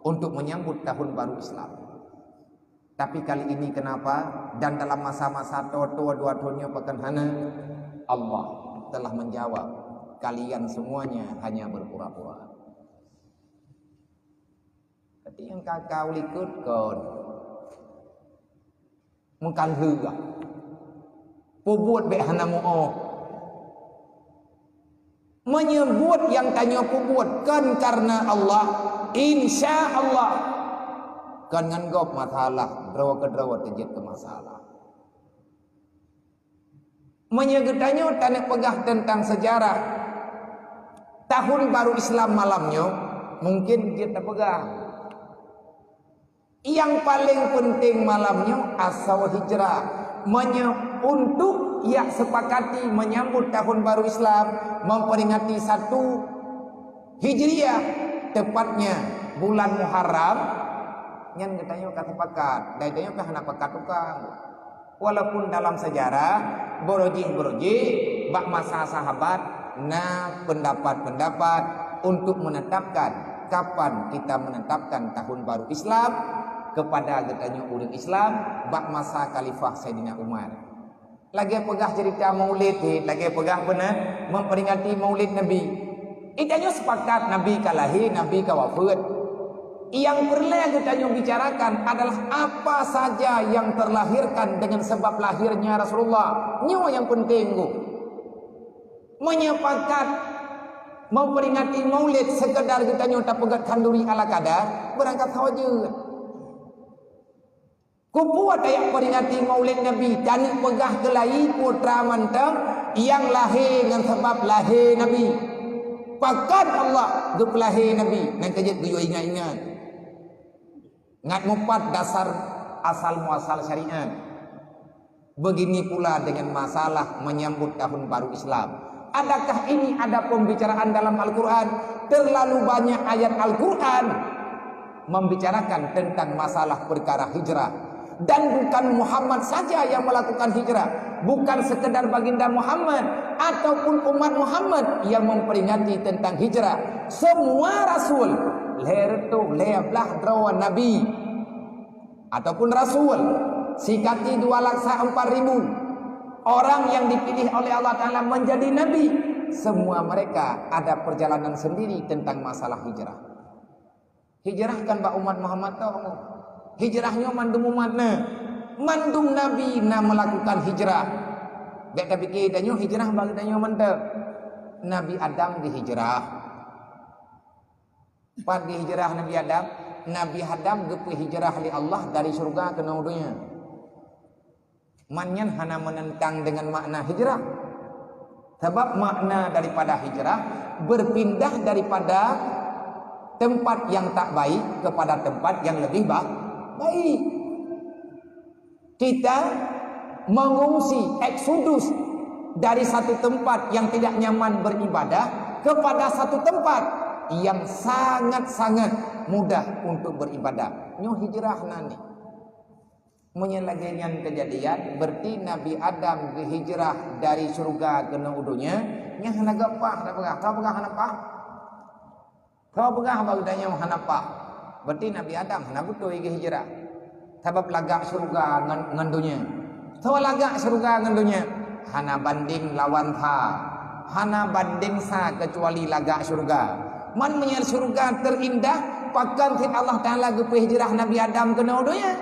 untuk menyambut tahun baru Islam. Tapi kali ini kenapa? Dan dalam masa-masa tua dua tahunnya pekan hana, Allah telah menjawab, kalian semuanya hanya berpura-pura. Tapi yang kau likut kon mungkan hega. Pubut be hana mu'o. Menyebut yang tanya pubut kan karena Allah, insya Allah kan nganggop masalah drawa terjadi ke masalah. Menyegetanya tanah pegah tentang sejarah tahun baru Islam malamnya mungkin dia terpegang. Yang paling penting malamnya asal hijrah untuk ia sepakati menyambut tahun baru Islam, memperingati 1 Hijriah, tepatnya bulan Muharram. Yang katanya sepakat, dan itu kan nak pakat tukang. Walaupun dalam sejarah boroji bak masa sahabat pendapat-pendapat untuk menetapkan kapan kita menetapkan tahun baru Islam kepada katanya orang Islam bak masa Khalifah Sayyidina Umar. Lagi pegah cerita maulid, lagi pegah benar memperingati maulid Nabi. Itanya sepakat Nabi kalahi, Nabi kawafat. Yang perlu kita bicarakan adalah apa saja yang terlahirkan dengan sebab lahirnya Rasulullah. Nyo yang penting go. Menyepakat memperingati maulid sekedar kita tak pegat kanduri ala kadar berangkat saja. Kubuat ayat peringati maulid Nabi dan pegah gelai putra mantap yang lahir dengan sebab lahir Nabi. Pakat Allah gup lahir Nabi dan kejut guyo ingat-ingat. Ngat mupat dasar asal muasal syariat. Begini pula dengan masalah menyambut tahun baru Islam. Adakah ini ada pembicaraan dalam Al-Quran? Terlalu banyak ayat Al-Quran membicarakan tentang masalah perkara hijrah. Dan bukan Muhammad saja yang melakukan hijrah, bukan sekedar baginda Muhammad ataupun umat Muhammad yang memperingati tentang hijrah. Semua rasul lertu leblah drawan nabi ataupun rasul sikati 204.000 orang yang dipilih oleh Allah Ta'ala menjadi nabi. Semua mereka ada perjalanan sendiri tentang masalah hijrah. Hijrah kan bak umat Muhammad tahu. Hijrahnya mandum umatnya, mandum Nabi melakukan hijrah. Bek tapi kita hijrah bagi kita mantap. Nabi Adam dihijrah. Pas dihijrah Nabi Adam gepu hijrah li Allah dari surga ke dunia. Manyan hana menentang dengan makna hijrah. Sebab makna daripada hijrah berpindah daripada tempat yang tak baik kepada tempat yang lebih baik. Kita mengungsi eksodus dari satu tempat yang tidak nyaman beribadah kepada satu tempat yang sangat-sangat mudah untuk beribadah. Nyo hijrah nani. Menyelagian kejadian berarti Nabi Adam berhijrah dari surga ke dunia. Nya hana gapah, kau pegah hanapah. Kau pegah bagudanya hanapah. Berarti Nabi Adam hana butuh hijrah. Sebab lagak surga ngandunya. Tahu lagak surga ngandunya. Hana banding lawan ha. Hana banding sa kecuali lagak surga. Man menyal surga terindah. Pakan fit Allah Ta'ala gupu hijrah Nabi Adam ke dunia.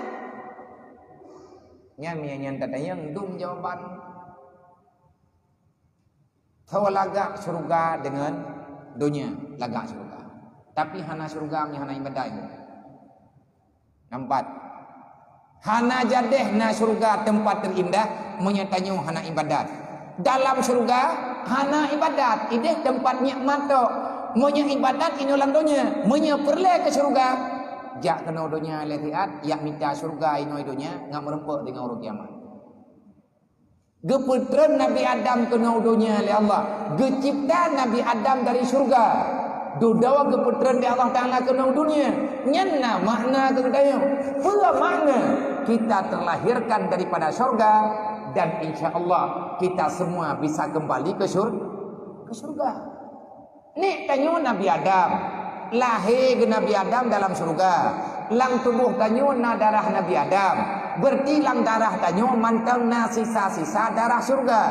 Nya mianyan katanya ndum jawaban. Tahu lagak surga dengan dunia. Lagak surga. Tapi hana surga hana ibadah itu. Nampak. Hana jadeh na surga tempat terindah menyatanya hana ibadat. Dalam surga hana ibadat. Ideh tempat nikmat tu. Monya ibadat ini ulang dunia, monya perle ke surga. Jak kena dunia letiat, yak minta surga ini dunia, ngak merempuk dengan orang kiamat. Geputran Nabi Adam kena dunia oleh Allah. Gecipta Nabi Adam dari surga. Dudawa geputran di Allah Ta'ala kena dunia. Nyana makna kedaya. Pula makna kita terlahirkan daripada surga. Dan insya Allah kita semua bisa kembali ke surga. Ni tanya Nabi Adam. Lahir ke Nabi Adam dalam surga. Lang tubuh tanya na darah Nabi Adam. Bertilang darah tanya mantang na sisa-sisa darah surga.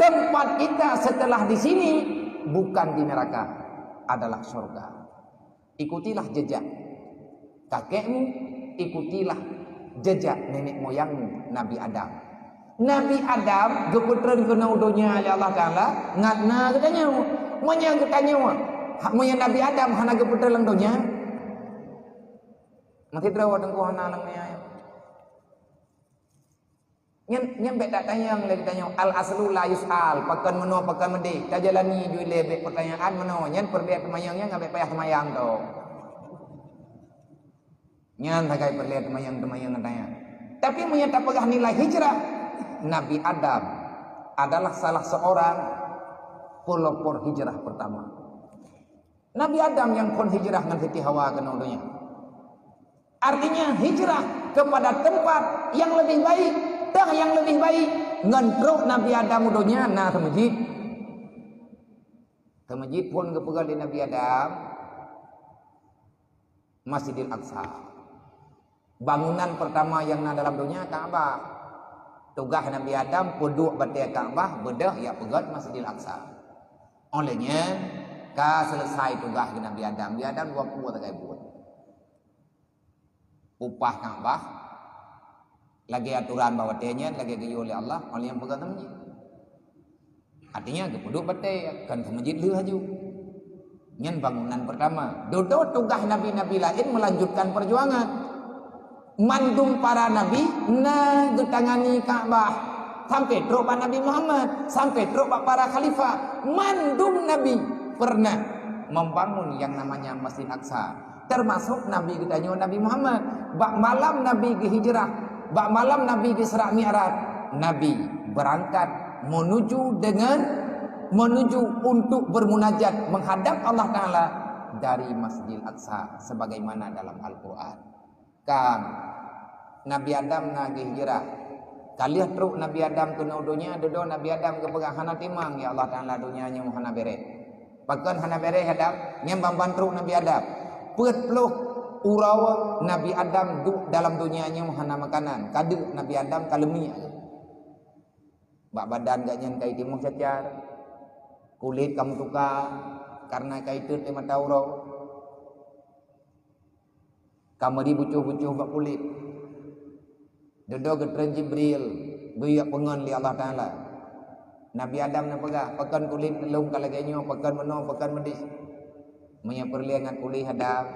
Tempat kita setelah di sini bukan di neraka, adalah surga. Ikutilah jejak kakekmu, ikutilah jejak nenek moyangmu Nabi Adam. Nabi Adam geputran kena udonya oleh Allah Ta'ala ngatna katanya monya katanya monya Nabi Adam hana geputran lang donya masih drawa dengku hana lang nya nyampe tak tanya lagi tanya al aslu la yusal pakan meno pakan mende kajalani jui lebek pertanyaan meno nyen perlihat mayangnya ngabe payah mayang to nyan takai perlihat mayang tanya tapi menyata pegah nilai hijrah. Nabi Adam adalah salah seorang pelopor hijrah pertama. Nabi Adam yang kon hijrah dengan Siti Hawa ke dunia. Artinya hijrah kepada tempat yang lebih baik. Dah yang lebih baik ngentruk Nabi Adam dunia na ke masjid. Ke masjid pun kepegal di Nabi Adam Masjidil Aqsa. Bangunan pertama yang na dalam dunia Ka'bah. Tugas Nabi Adam puduk batai Ka'bah bedah ya pegat Masjidil Aqsa. Olehnya ka selesai tugas Nabi Adam. Nabi Adam buat buat tak buat. Upah Ka'bah lagi aturan bawa tanya lagi diyo oleh Allah oleh yang pegang masjid. Artinya ke puduk batai kan ke masjid lu haju. Nyen bangunan pertama. Dodo tugas nabi-nabi lain melanjutkan perjuangan. Mandum para nabi na getangani Ka'bah sampai truk Nabi Muhammad sampai truk para khalifah mandum nabi pernah membangun yang namanya Masjid Aqsa termasuk nabi getanya Nabi Muhammad bak malam nabi ke hijrah bak malam nabi ke Isra Mi'raj nabi berangkat menuju untuk bermunajat menghadap Allah Ta'ala dari Masjidil Aqsa sebagaimana dalam Al-Quran. Kan Nabi Adam nagi hijrah kaliah truk Nabi Adam kena dunia dodo Nabi Adam ke pegang hana timang ya Allah Ta'ala dunianya hana bere pakan hana bere hadap nyembang truk Nabi Adam petluh urawa Nabi Adam duk dalam dunianya hana makanan kadu Nabi Adam kalemi bak badan gak nyen kai timung cacar kulit kamu tukar karena kaitun tema tauro kamu dibucuh-bucuh bak kulit. Dodo getren Jibril, buyak pengon li Allah Ta'ala. Nabi Adam na pegah, pakan kulit lung kalagenyo, pakan meno, pakan medis. Menya perliangan kulit hadap.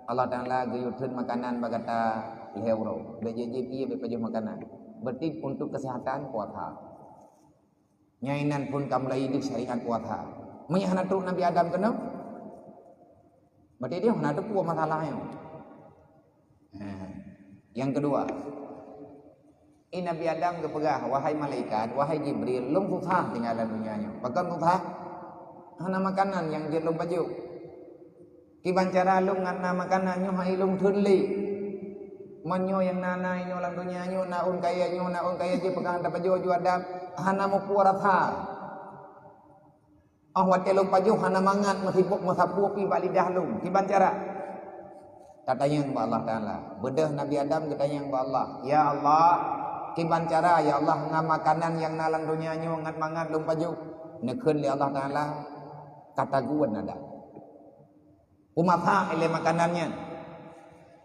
Allah Ta'ala guyutun makanan bagata lehewro. Bejeje piye bepejo makanan. Berarti untuk kesehatan puasa. Nyainan pun kamulai di syariat puasa. Menya hanatuk Nabi Adam kena. Berarti dia hanatuk puas masalahnya. Yang kedua, ini Nabi Adam kepegah, wahai malaikat, wahai Jibril, lum susah tinggalan dunianya. Bahkan susah, hana makanan yang dia lum baju. Kiban cara lum ngana makanan nyo hai lum thunli. Manyo yang nana inyo lang dunianya, naun kaya je pegang dapat baju Adam, hana mo puarata. Wat lum baju hana mangat masibuk masapu pi balidah lum. Kiban cara katanya kepada Allah Ta'ala bedah Nabi Adam katanya kepada Allah ya Allah kiban cara ya Allah ngam makanan yang nalang dunianya ngat mangat lum paju nekun li Allah Ta'ala kata guan ada umapa ile makanannya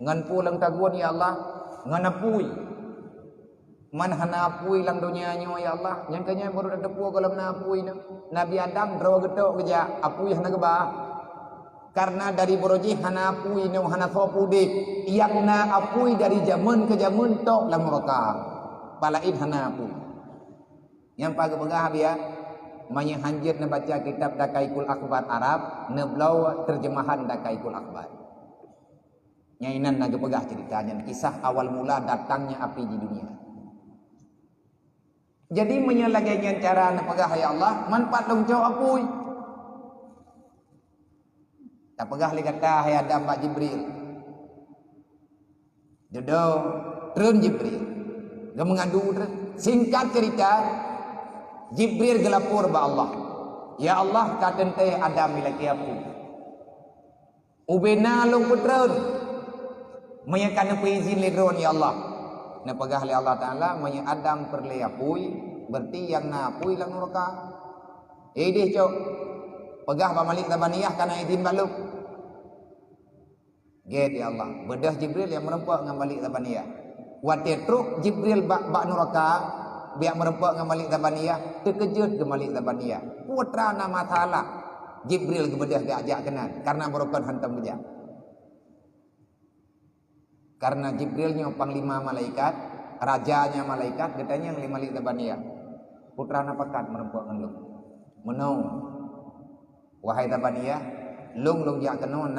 ngan pulang taguan ya Allah ngan apui man hana apui lang dunianya ya Allah yang kanya baru ada pu kalau na apui Nabi Adam draw getok keja apui hana geba karena dari boroji hana apui no hana sopudik yang na apui dari zaman ke zaman tok lam mereka palain hana apui yang pagi begah dia Manya hanjir na baca kitab Dakaikul Akbar Arab, na belau terjemahan Dakaikul Akbar. Nyainan naga pegah ceritanya, kisah awal mula datangnya api di dunia. Jadi menyalahkan cara na pegah ya Allah, manfaat dong jauh apui. Tak pegah li kata hai Adam Pak Jibril. Jodoh turun Jibril. Gak mengadu singkat cerita, Jibril gelapur ba Allah. Ya Allah katen teh Adam milaki aku. Ubena long putreun. Meyakan izin lidron ya Allah. Na pegah li Allah Taala menya Adam perle apui, berarti yang na apui lang neraka. Deh cok. Pegah ba malik tabaniyah kana izin baluk. Get ya Allah. Bedah Jibril yang merempak dengan malik tabaniyah. Watir truk Jibril bak neraka. Biar merempak dengan Malik Tabaniyah, terkejut ke Malik Tabaniyah. Putra nama Ta'ala Jibril kebedah ke ajak kenan karena merupakan hantam kejam. Karena Jibrilnya panglima malaikat, rajanya malaikat, katanya yang Malik Tabaniyah. Putra nama pakat merempak dengan lu. Menau, wahai Tabaniyah, lung jak kenon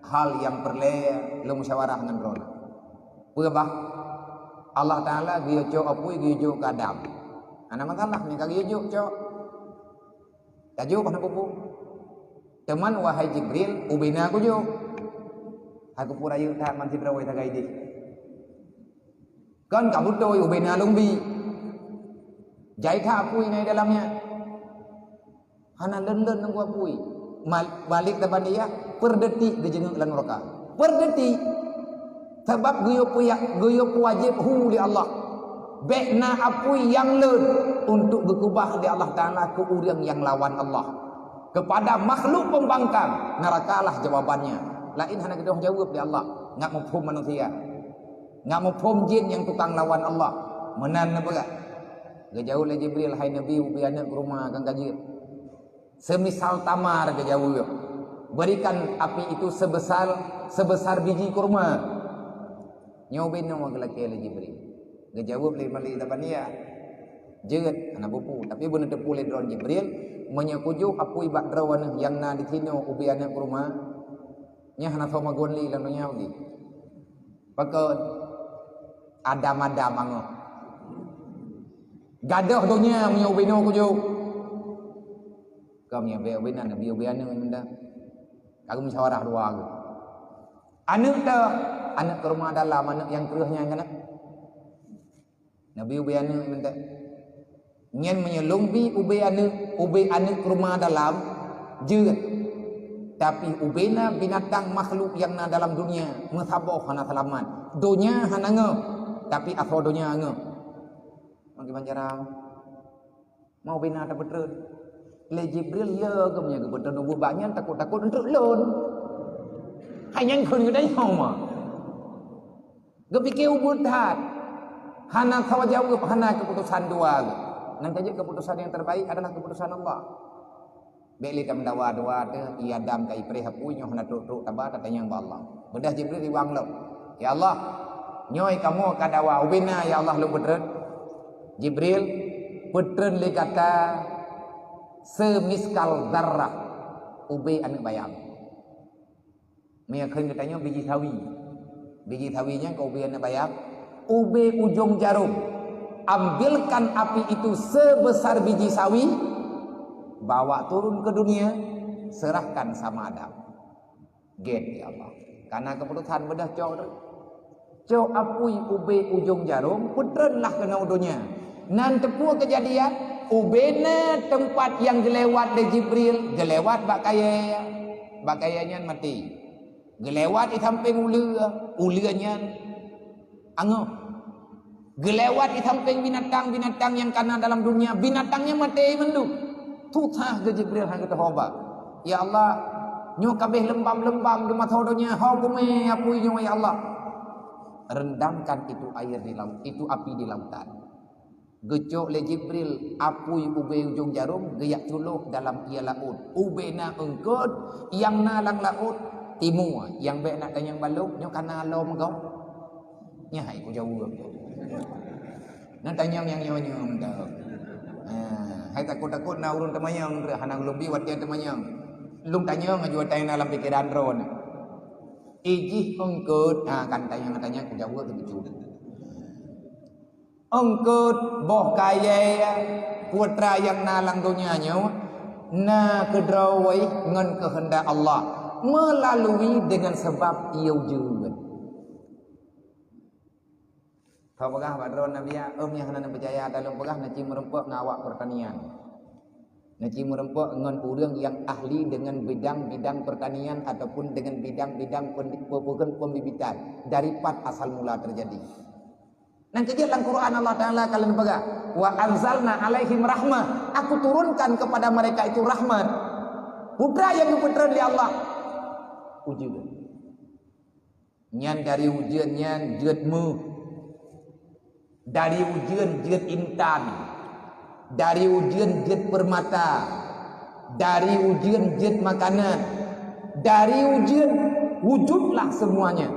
hal yang perle lu musyawarah dengan roh. Purbah Allah Ta'ala giyo cok apui giyo cok kadam. Ana makalah ni kagi giyo cok. Tajuk kana pupu. Teman wahai Jibril, ubina aku jo. Aku pura yu ta man Jibril wai tagai di. Kan kamu toy ubina lumbi. Jai tha apui nai dalamnya. Hana len-len nang apui. Balik Tabaniyah per detik gejenguk lan neraka. Per detik. Sebab guyo wajib hu di Allah. Bekna apui yang len untuk berkubah di Allah Ta'ala ke orang yang lawan Allah. Kepada makhluk pembangkang, nerakalah jawabannya. Lain hanya kita jawab di Allah. Ngak mufhum manusia. Ngak mufhum jin yang tukang lawan Allah. Menan na berat. Gejauh le Jibril, hai Nabi ubi anak ke rumah kang kajir. Semisal tamar gejauh yo. Berikan api itu sebesar biji kurma. Nyobin nama gelaki oleh Jibril. Gejawab oleh Malik Tabaniyah. Jeut anak bupu. Tapi benar tepu oleh drone Jibril. Menyakuju apui bak drawan yang na di sini ubi anak rumah. Nya hana sama gonli lalunya lagi. Pakon adam-adam ango. Gadah dunia menyobin aku jo. Kau menyobin ubin anak ubi anak minta. Aku musyawarah dua aku. Anak dah. Anak ke rumah dalam, anak yang keruhnya kan? Nabi ubay anak minta. Nyen menyelumbi ubay anak ke rumah dalam juga. Tapi ubena binatang makhluk yang na dalam dunia menghaboh hana salaman. Dunia hana nge, tapi afro dunia nge. Bagaimana cara? Mau ubena tak betul? Le Jibril ya gemnya ke betul nubuh banyak takut-takut untuk lon. Hanya kun ke dayau mah. Gepikir ubudhat. Hana kawa jawab, hana keputusan dua. Nanti aja keputusan yang terbaik adalah keputusan Allah. Beli kam dawa-dawa tu, ia dam kai preh hapunya hana truk-truk tabat katanya yang Allah. Bedah Jibril riwang lo. Ya Allah, nyoy kamu kadawa ubina ya Allah lu betreun. Jibril betreun li kata semiskal darah ube anak bayang. Meyakin katanya biji sawi. Biji sawinya kau biar bayar. Ube ujung jarum. Ambilkan api itu sebesar biji sawi. Bawa turun ke dunia. Serahkan sama Adam. Get ya Allah. Karena keputusan bedah cok apui ube ujung jarum. Putrenlah kena dunia. Nan tepuk kejadian. Ubena tempat yang gelewat de Jibril. Gelewat bakayanya mati. Gelewat di samping ulanya ango. Gelewat di samping binatang-binatang yang karena dalam dunia binatangnya mati menduk. Tutah ke Jibril hang kita hoba. Ya Allah, nyo kabeh lembam-lembam di mata dunia, hau kume apui nyo ya Allah. Rendamkan itu air di laut, itu api di lautan. Gecok le Jibril apui ube ujung jarum geyak culuk dalam ia laut. Ube na engkot yang nalang laut timur yang baik nak tanya baluk nyo kana lom kau nyai ku jauh nak tanya yang nyo dah Hai takut-takut na urun temayang hanang lebih watian temayang. Lung tanya ngaju tanya dalam pikiran ron. Iji engkut kan tanya ku jawab tu betul. Engkut boh kaya putra yang nalang dunianya na kedrawai ngan kehendak Allah melalui dengan sebab ia juga. Kau pegah badron Nabi yang hana percaya dalam pegah naci merempuk ngawak pertanian. Naci merempuk ngan orang yang ahli dengan bidang-bidang pertanian ataupun dengan bidang-bidang pembibitan dari part asal mula terjadi. Nang kejadian dalam Quran Allah Taala kalian pegah wa anzalna alaihim rahmah, aku turunkan kepada mereka itu rahmat. Putra yang diputra oleh Allah. Ujian. Nyan dari ujian nyan jeutmu. Dari ujian jeut intan. Dari ujian jeut permata. Dari ujian jeut makanan. Dari ujian wujudlah semuanya.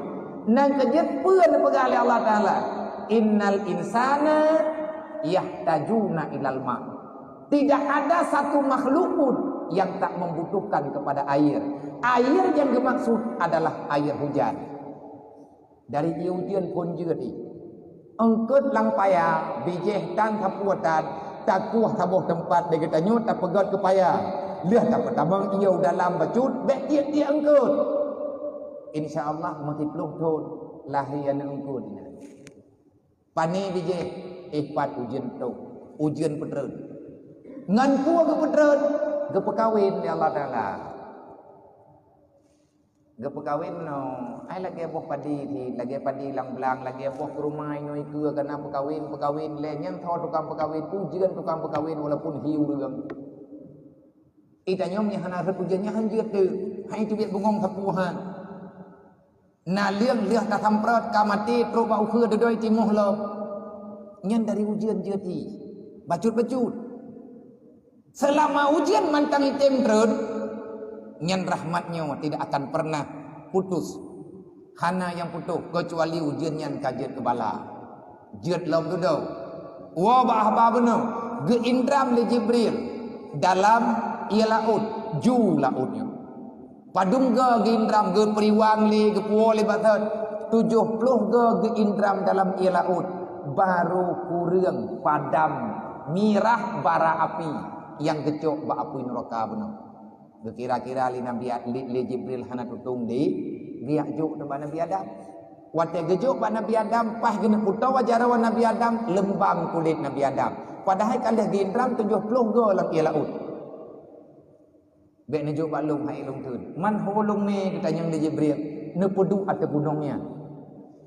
Nang kejadian peun pegah oleh Allah Taala. Innal insana yahtajuna ilal ma. Tidak ada satu makhluk pun yang tak membutuhkan kepada air. Air yang dimaksud adalah air hujan. Dari hujan pun juga di. Engkut lang paya bijeh tan tapuatan takuah tabuh tempat dia kata nyut tak pegat ke paya. Lihat tak pertamang iau dalam bacut bek dia engkut. Insya-Allah multipluh ton lahian engkut. Pani bijeh ikhpat ujian tu ujian petreun ngan pua ke petreun ke pekawin ya Allah Taala ke pekawin no ai lagi boh padi thì lagi padi lang belang lagi boh rumai noi ke kana pekawin le nyang tho tukang pekawin ujian tukang pekawin walaupun hiu reung ita nyom nya hana rep ujiannya han jeut tu hai tu biet bungong tapuhan na liang liah ta samprat kamati tro bau kheur dedoi timoh lo nyan dari ujian jeut bacut selama ujian mantang item treun nyan rahmatnya tidak akan pernah putus hana yang putus kecuali ujian nyan kajet kebala jeut lom tu do wa ba beno ge indram li Jibril dalam ia laut ju lautnya padung ge indram ge periwang li ge puo li batat 70 ge indram dalam ia laut baru kurang padam mirah bara api yang gecok ba api neraka benar. Kira-kira li Nabi li Jibril hana tutung di dia juk ba Nabi Adam. Wate gejok ba Nabi Adam pah gena utawa jarawan Nabi Adam lembang kulit Nabi Adam. Padahal kalih di indram 70 ge lam ia laut. Bek nejuk ba lung hai lung tun. Man ho lung me ditanya di Jibril, ne pedu ate gunungnya.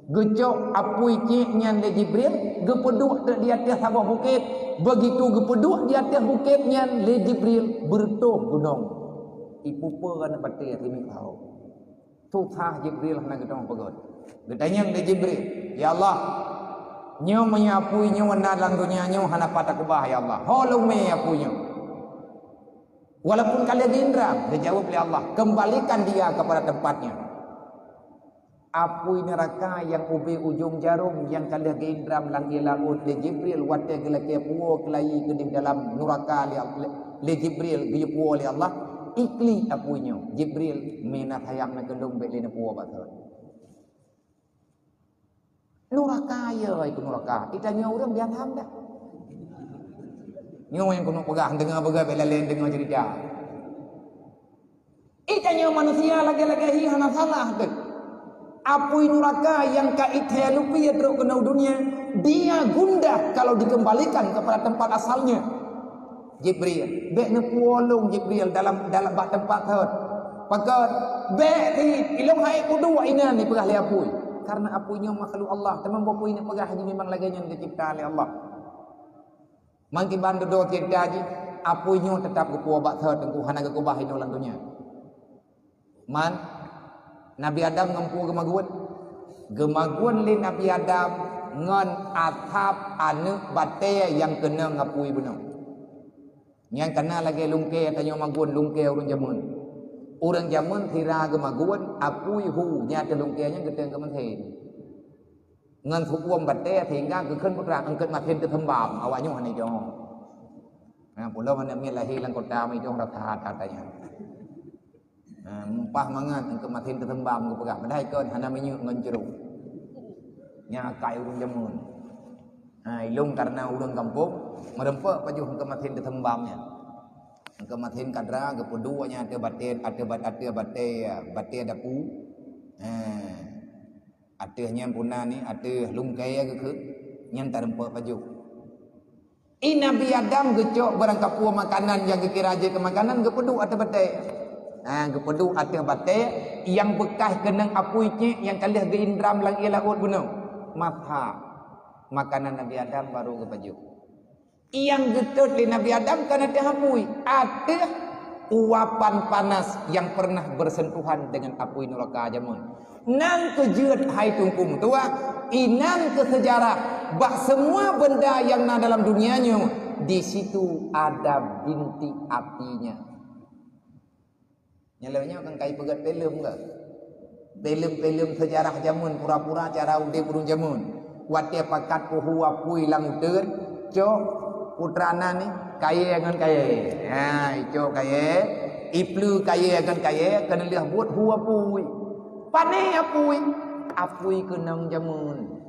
Gejok apui kiknya di Jibril, gepeduk di atas sebuah bukit. Begitu gepeduk di atas bukitnya di Jibril bertuh gunung. Ipupa kan batai timi tahu. Tutah Jibril hana gedong pegot. Getanya di Jibril, ya Allah, nyo menyapui nyo dalam dunia nyo hana patah kubah ya Allah. Holong me apunya. Walaupun kalian diindram, dijawab oleh Allah, kembalikan dia kepada tempatnya. Apui neraka yang ubi ujung jarum yang kalian geindram lang ilaut le Jibril wate gelake puo kelai ke dalam neraka le Jibril ge puo le Allah ikli apuinyo Jibril minat hayang na gelung be le puo batot neraka ya itu neraka itanya urang dia tham dah nyo yang kuno pegang dengar begal be lain dengar cerita itanya manusia lagi-lagi hana salah dek. Apui neraka yang kaitnya lupa teruk kena dunia dia gundah kalau dikembalikan kepada tempat asalnya. Jibril bek ne puolong Jibril dalam bak tempat thot pakat bek ti ilong hai kudu wa ina ni pegah li apui karena apuinya makhluk Allah teman bopui ni pegah haji memang laganya dicipta oleh Allah mangki bandu do kita haji apuinya tetap ke puo bak thot tengku hana ke kubah ino lang dunia man Nabi Adam ngempu gemaguan li Nabi Adam ngan atap anu bate yang kena ngapui benar. Yang kena lagi lungke tanya maguan lungke orang jamun tira gemaguan apui hu nya te lungke nya geteng kementhen. Ngan fukuam bate sehingga ke keun putra angkat makin te thembam awaknya hane jo. Pulau mana mi lahir lang kota mi jong rata katanya. Mumpah mangat engke matin tertembam ke pegah badai kon hana menyu ngan jeruk. Nya kai urung jamun. Ilung karena urang kampung merempak paju engke matin tertembamnya. Engke matin kadra ke peduanya ada batin bate dapu. Atehnya puna ni ateh lungkai ke nyang tarempak paju. Nabi Adam gecok barang kapua makanan yang kira aja ke makanan ke pedu ateh bate. Ke pedu ateh bate yang bekas kenang apuinya yang kalih ke indram lang ialah ut gunung. Mata makanan Nabi Adam baru ke paju. Yang getut di Nabi Adam kan ada apui, ada uapan panas yang pernah bersentuhan dengan apui neraka jamun. Nang kejeut hai tungkung tua, inang ke sejarah bah semua benda yang ada dalam dunianya di situ ada binti apinya. Nyalanya kan kai pegat film ke? Film sejarah jamun pura-pura cara ude burung jamun. Watia pakat puhu apui lang uteun, cok putrana ni kaya dengan kaya. Cok kaya, iplu kaya dengan kaya, kena lihat buat hu apui. Pane apui kenang jamun.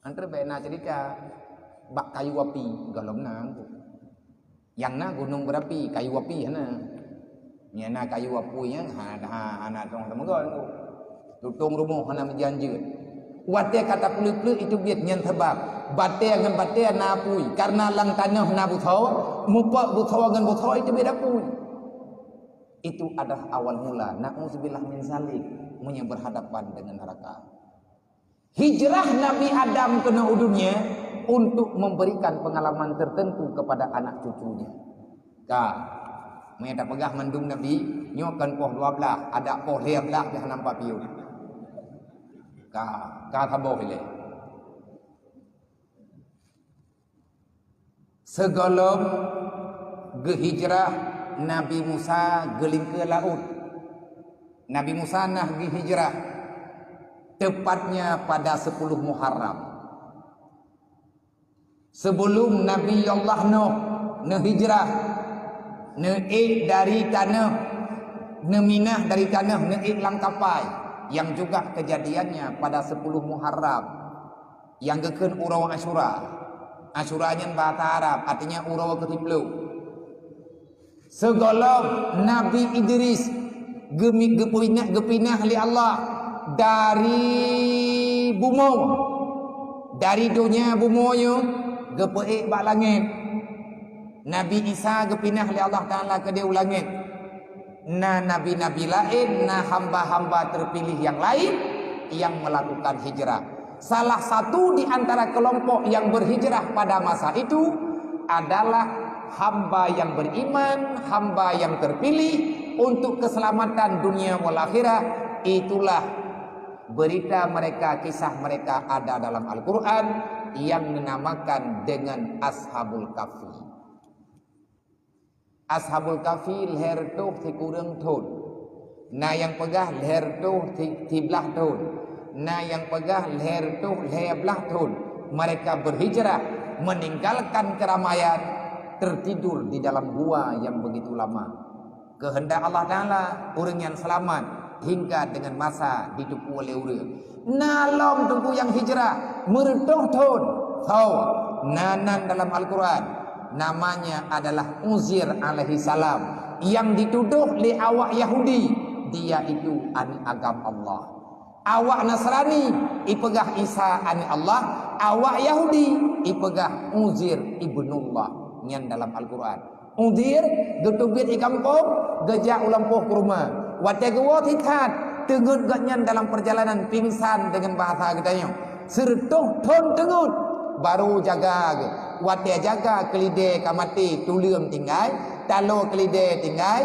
Antara bena cerita bak kayu api galom nang. Yang na gunung berapi kayu api hana. Nyana kayu apunya anak tong temegal tu. Tutung rumah hana menjanjut. Wate kata pelu-pelu itu biat nyan sebab. Bate dengan bate na apui karena lang tanah na buthau, mupa buthau dengan buthau itu beda apui. Itu adalah awal mula na'udzubillah min zalik punya berhadapan dengan neraka. Hijrah Nabi Adam ke dunia untuk memberikan pengalaman tertentu kepada anak cucunya. Mereka pegah mandung Nabi nyokan poh 12 ada poh 13 dah nampak piu. Taboh ile. Segolong gehijrah Nabi Musa geling ke laut. Nabi Musa nah hijrah tepatnya pada 10 Muharram. Sebelum Nabi Allah Nuh hijrah dari tanah Minah dari tanah langkapai yang juga kejadiannya pada 10 Muharram yang geken Urawa Asyura. Asyuranya bahasa Arab artinya Urawa ke-10. Segolong Nabi Idris gepinah li Allah dari bumo, dari dunia bumonya gepeik bak langit. Nabi Isa gepinah li Allah Ta'ala ke dia langit. Nabi-nabi lain, hamba-hamba terpilih yang lain yang melakukan hijrah. Salah satu di antara kelompok yang berhijrah pada masa itu adalah hamba yang beriman, hamba yang terpilih untuk keselamatan dunia wal akhirah. Itulah berita mereka, kisah mereka ada dalam Al-Quran yang dinamakan dengan Ashabul Kahfi. Ashabul Kahfi leher tuh ti kurang tahun. Nah yang pegah leher tuh ti belah tahun. Nah yang pegah leher tuh 12 tahun. Mereka berhijrah meninggalkan keramaian, tertidur di dalam gua yang begitu lama. Kehendak Allah Ta'ala orang yang selamat hingga dengan masa diduku oleh orang. Nalom tunggu yang hijrah meredoh tahun. Nanan dalam Al-Quran namanya adalah Uzair alaihi salam yang dituduh oleh awak Yahudi. Dia itu ani agam Allah. Awak Nasrani ipegah Isa ani Allah. Awak Yahudi ipegah Uzair ibnullah. Nyan dalam Al-Quran Udir getubit ikampung gejak ulampuh ke rumah wategawa tikat tengut gatnyan dalam perjalanan pingsan dengan bahasa katanya sertuh ton tengut baru jaga wate jaga kelide kamati tulium tinggal talo kelide tinggal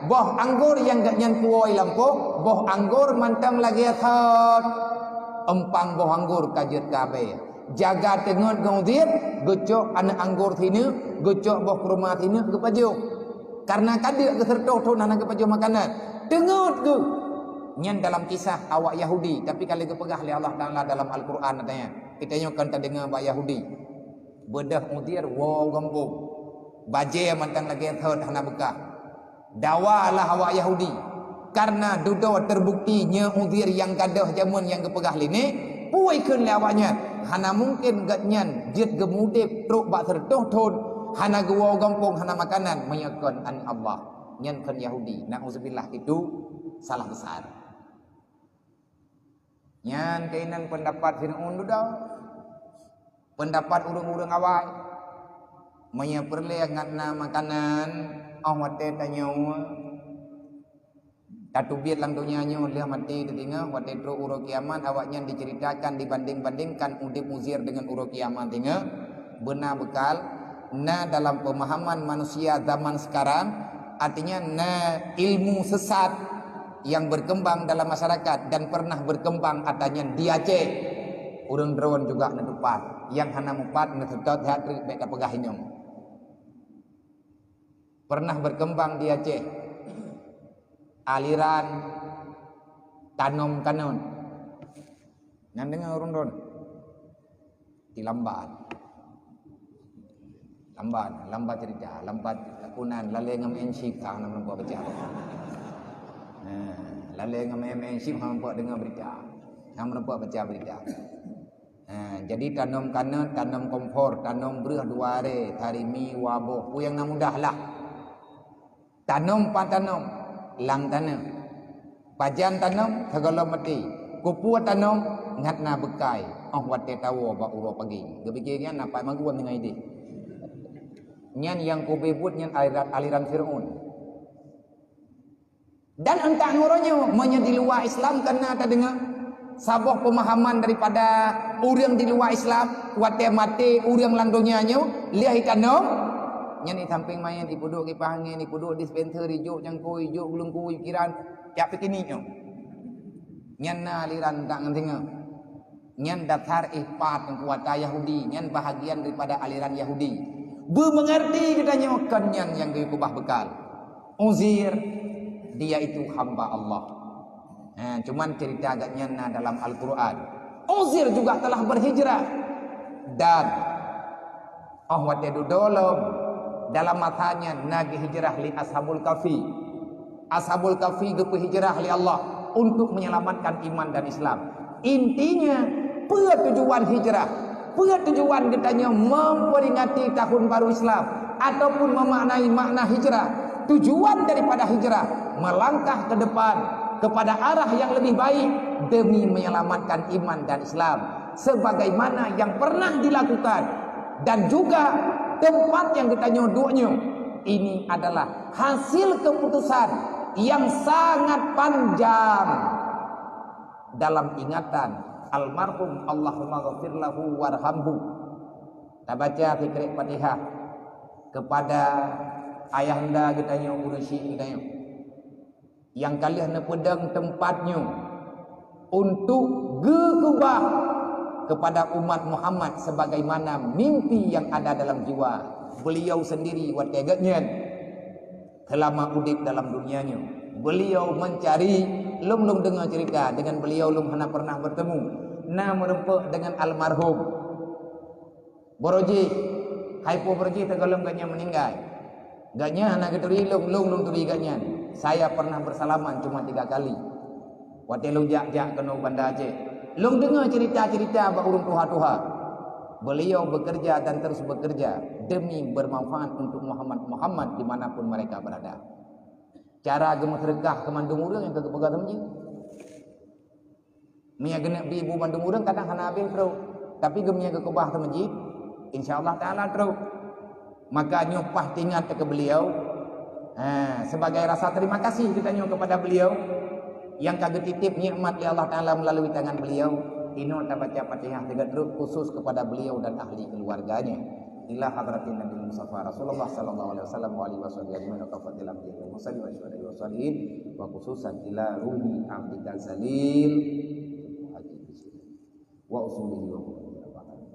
boh anggur yang gatnyan kuoi lampuh boh anggur mantang lagi thot empang boh anggur kajut kabe jaga tengut gaudir gocok anak anggur sini gocok boh rumah sini ke paju karena kadir ke sertoh tu nana ke paju makanan tengut ke nyan dalam kisah awak Yahudi tapi kalau ke pegah oleh Allah Ta'ala dalam Al-Quran katanya kita nyokan tak dengar awak Yahudi bedah udir wow gambung Baje mantan lagi thot hana bekah. Dawalah awak Yahudi. Karena dudo terbuktinya Uzair yang gadah jamun yang kepegah lini, puai keun le awaknya. Hana mungkin gatnyan jit gemudip truk bak terdoh thon. Hana gua gampung hana makanan menyakon an Allah. Nyan keun Yahudi. Nauzubillah itu salah besar. Nyan kainan pendapat Fir'aun dudo. Pendapat urang-urang awak maya perle ngatna makanan awak tanya tatubit lang dunia nyo lihat mati ditinga wate tro uro kiamat awaknya diceritakan dibanding-bandingkan udip Uzair dengan uro kiamat tinga benar bekal na dalam pemahaman manusia zaman sekarang artinya na ilmu sesat yang berkembang dalam masyarakat dan pernah berkembang katanya di Aceh urang drone juga na depan yang hana mupat na sedot hatri bek pegah inyong pernah berkembang di Aceh aliran tanom kanon yang dengar urang drone di lambat cerita lambat lakunan lale ngam ensip kang nam buat baca lale ngam ensip hang buat dengar berita hang buat baca berita. Jadi tanam kanan, tanam kompor, tanam berah duare, tarimi, waboh, yang nak mudahlah. Tanam tanam, lang tanam. Pajan tanam, segala mati. Kupu tanam, ngatna bekai. Oh wate tahu ba uro pagi. Gebikirnya napai maguan dengan ide. Nyan yang kubebut nyan aliran Fir'aun. Dan entah nguronyo menjadi luar Islam karena ada dengar sabah pemahaman daripada orang di luar Islam wate mati orang landonya nyo lihat tanam nyan di samping main di puduk di pangin di puduk dispenser hijau jangkau hijau belum kuy kiran tiap begini nyo nyan aliran tak ngentinga nyan daftar ihpat yang kuata Yahudi nyan bahagian daripada aliran Yahudi mengerti katanya kan yang kubah bekal Uzair dia itu hamba Allah. Cuman cerita agaknya dalam Al-Quran Uzair juga telah berhijrah dan waktu itu dalam matanya nagi hijrah li Ashabul Kahfi gepu hijrah li Allah untuk menyelamatkan iman dan Islam. Intinya tujuan hijrah, tujuan ditanya memperingati tahun baru Islam ataupun memaknai makna hijrah. Tujuan daripada hijrah melangkah ke depan kepada arah yang lebih baik demi menyelamatkan iman dan Islam sebagaimana yang pernah dilakukan dan juga tempat yang kita nyodoknya ini adalah hasil keputusan yang sangat panjang dalam ingatan almarhum Allahumma ghafir lahu warhamhu. Kita baca fikir Fatihah kepada ayahanda kita yang urusi kita yang kalian pedang tempatnya untuk gegabah kepada umat Muhammad sebagaimana mimpi yang ada dalam jiwa beliau sendiri wateganya selama udip dalam dunianya. Beliau mencari lum dengar cerita dengan beliau lum hana pernah bertemu merempuk dengan almarhum Boroji Haipo Boroji tegalum ganya meninggal ganya hana keturi lum turi ganya. Saya pernah bersalaman cuma 3 kali. Waktu lu jak kena Banda Aceh. Lu dengar cerita-cerita bak urung tuha-tuha. Beliau bekerja dan terus bekerja demi bermanfaat untuk Muhammad dimanapun mereka berada. Cara gemas rekah ke mandung urang yang kegepegah temji. Mia genek bi ibu mandung urang kadang hana habis terus. Tapi gemnya ke kebah temji insyaallah taala terus. Maka nyupah tingat ke beliau. Sebagai rasa terima kasih kita kepada beliau yang kagak titip nikmat ya Allah Ta'ala melalui tangan beliau. Ino kita baca Fatihah 3 terus khusus kepada beliau dan ahli keluarganya. Ila hadratin Nabi Mustafa Rasulullah sallallahu alaihi wasallam wa alihi wasallam wa kafatil amri wa musalli wa syuhada wa salihin wa khususan ila ruhi abdika salim wa usulihi wa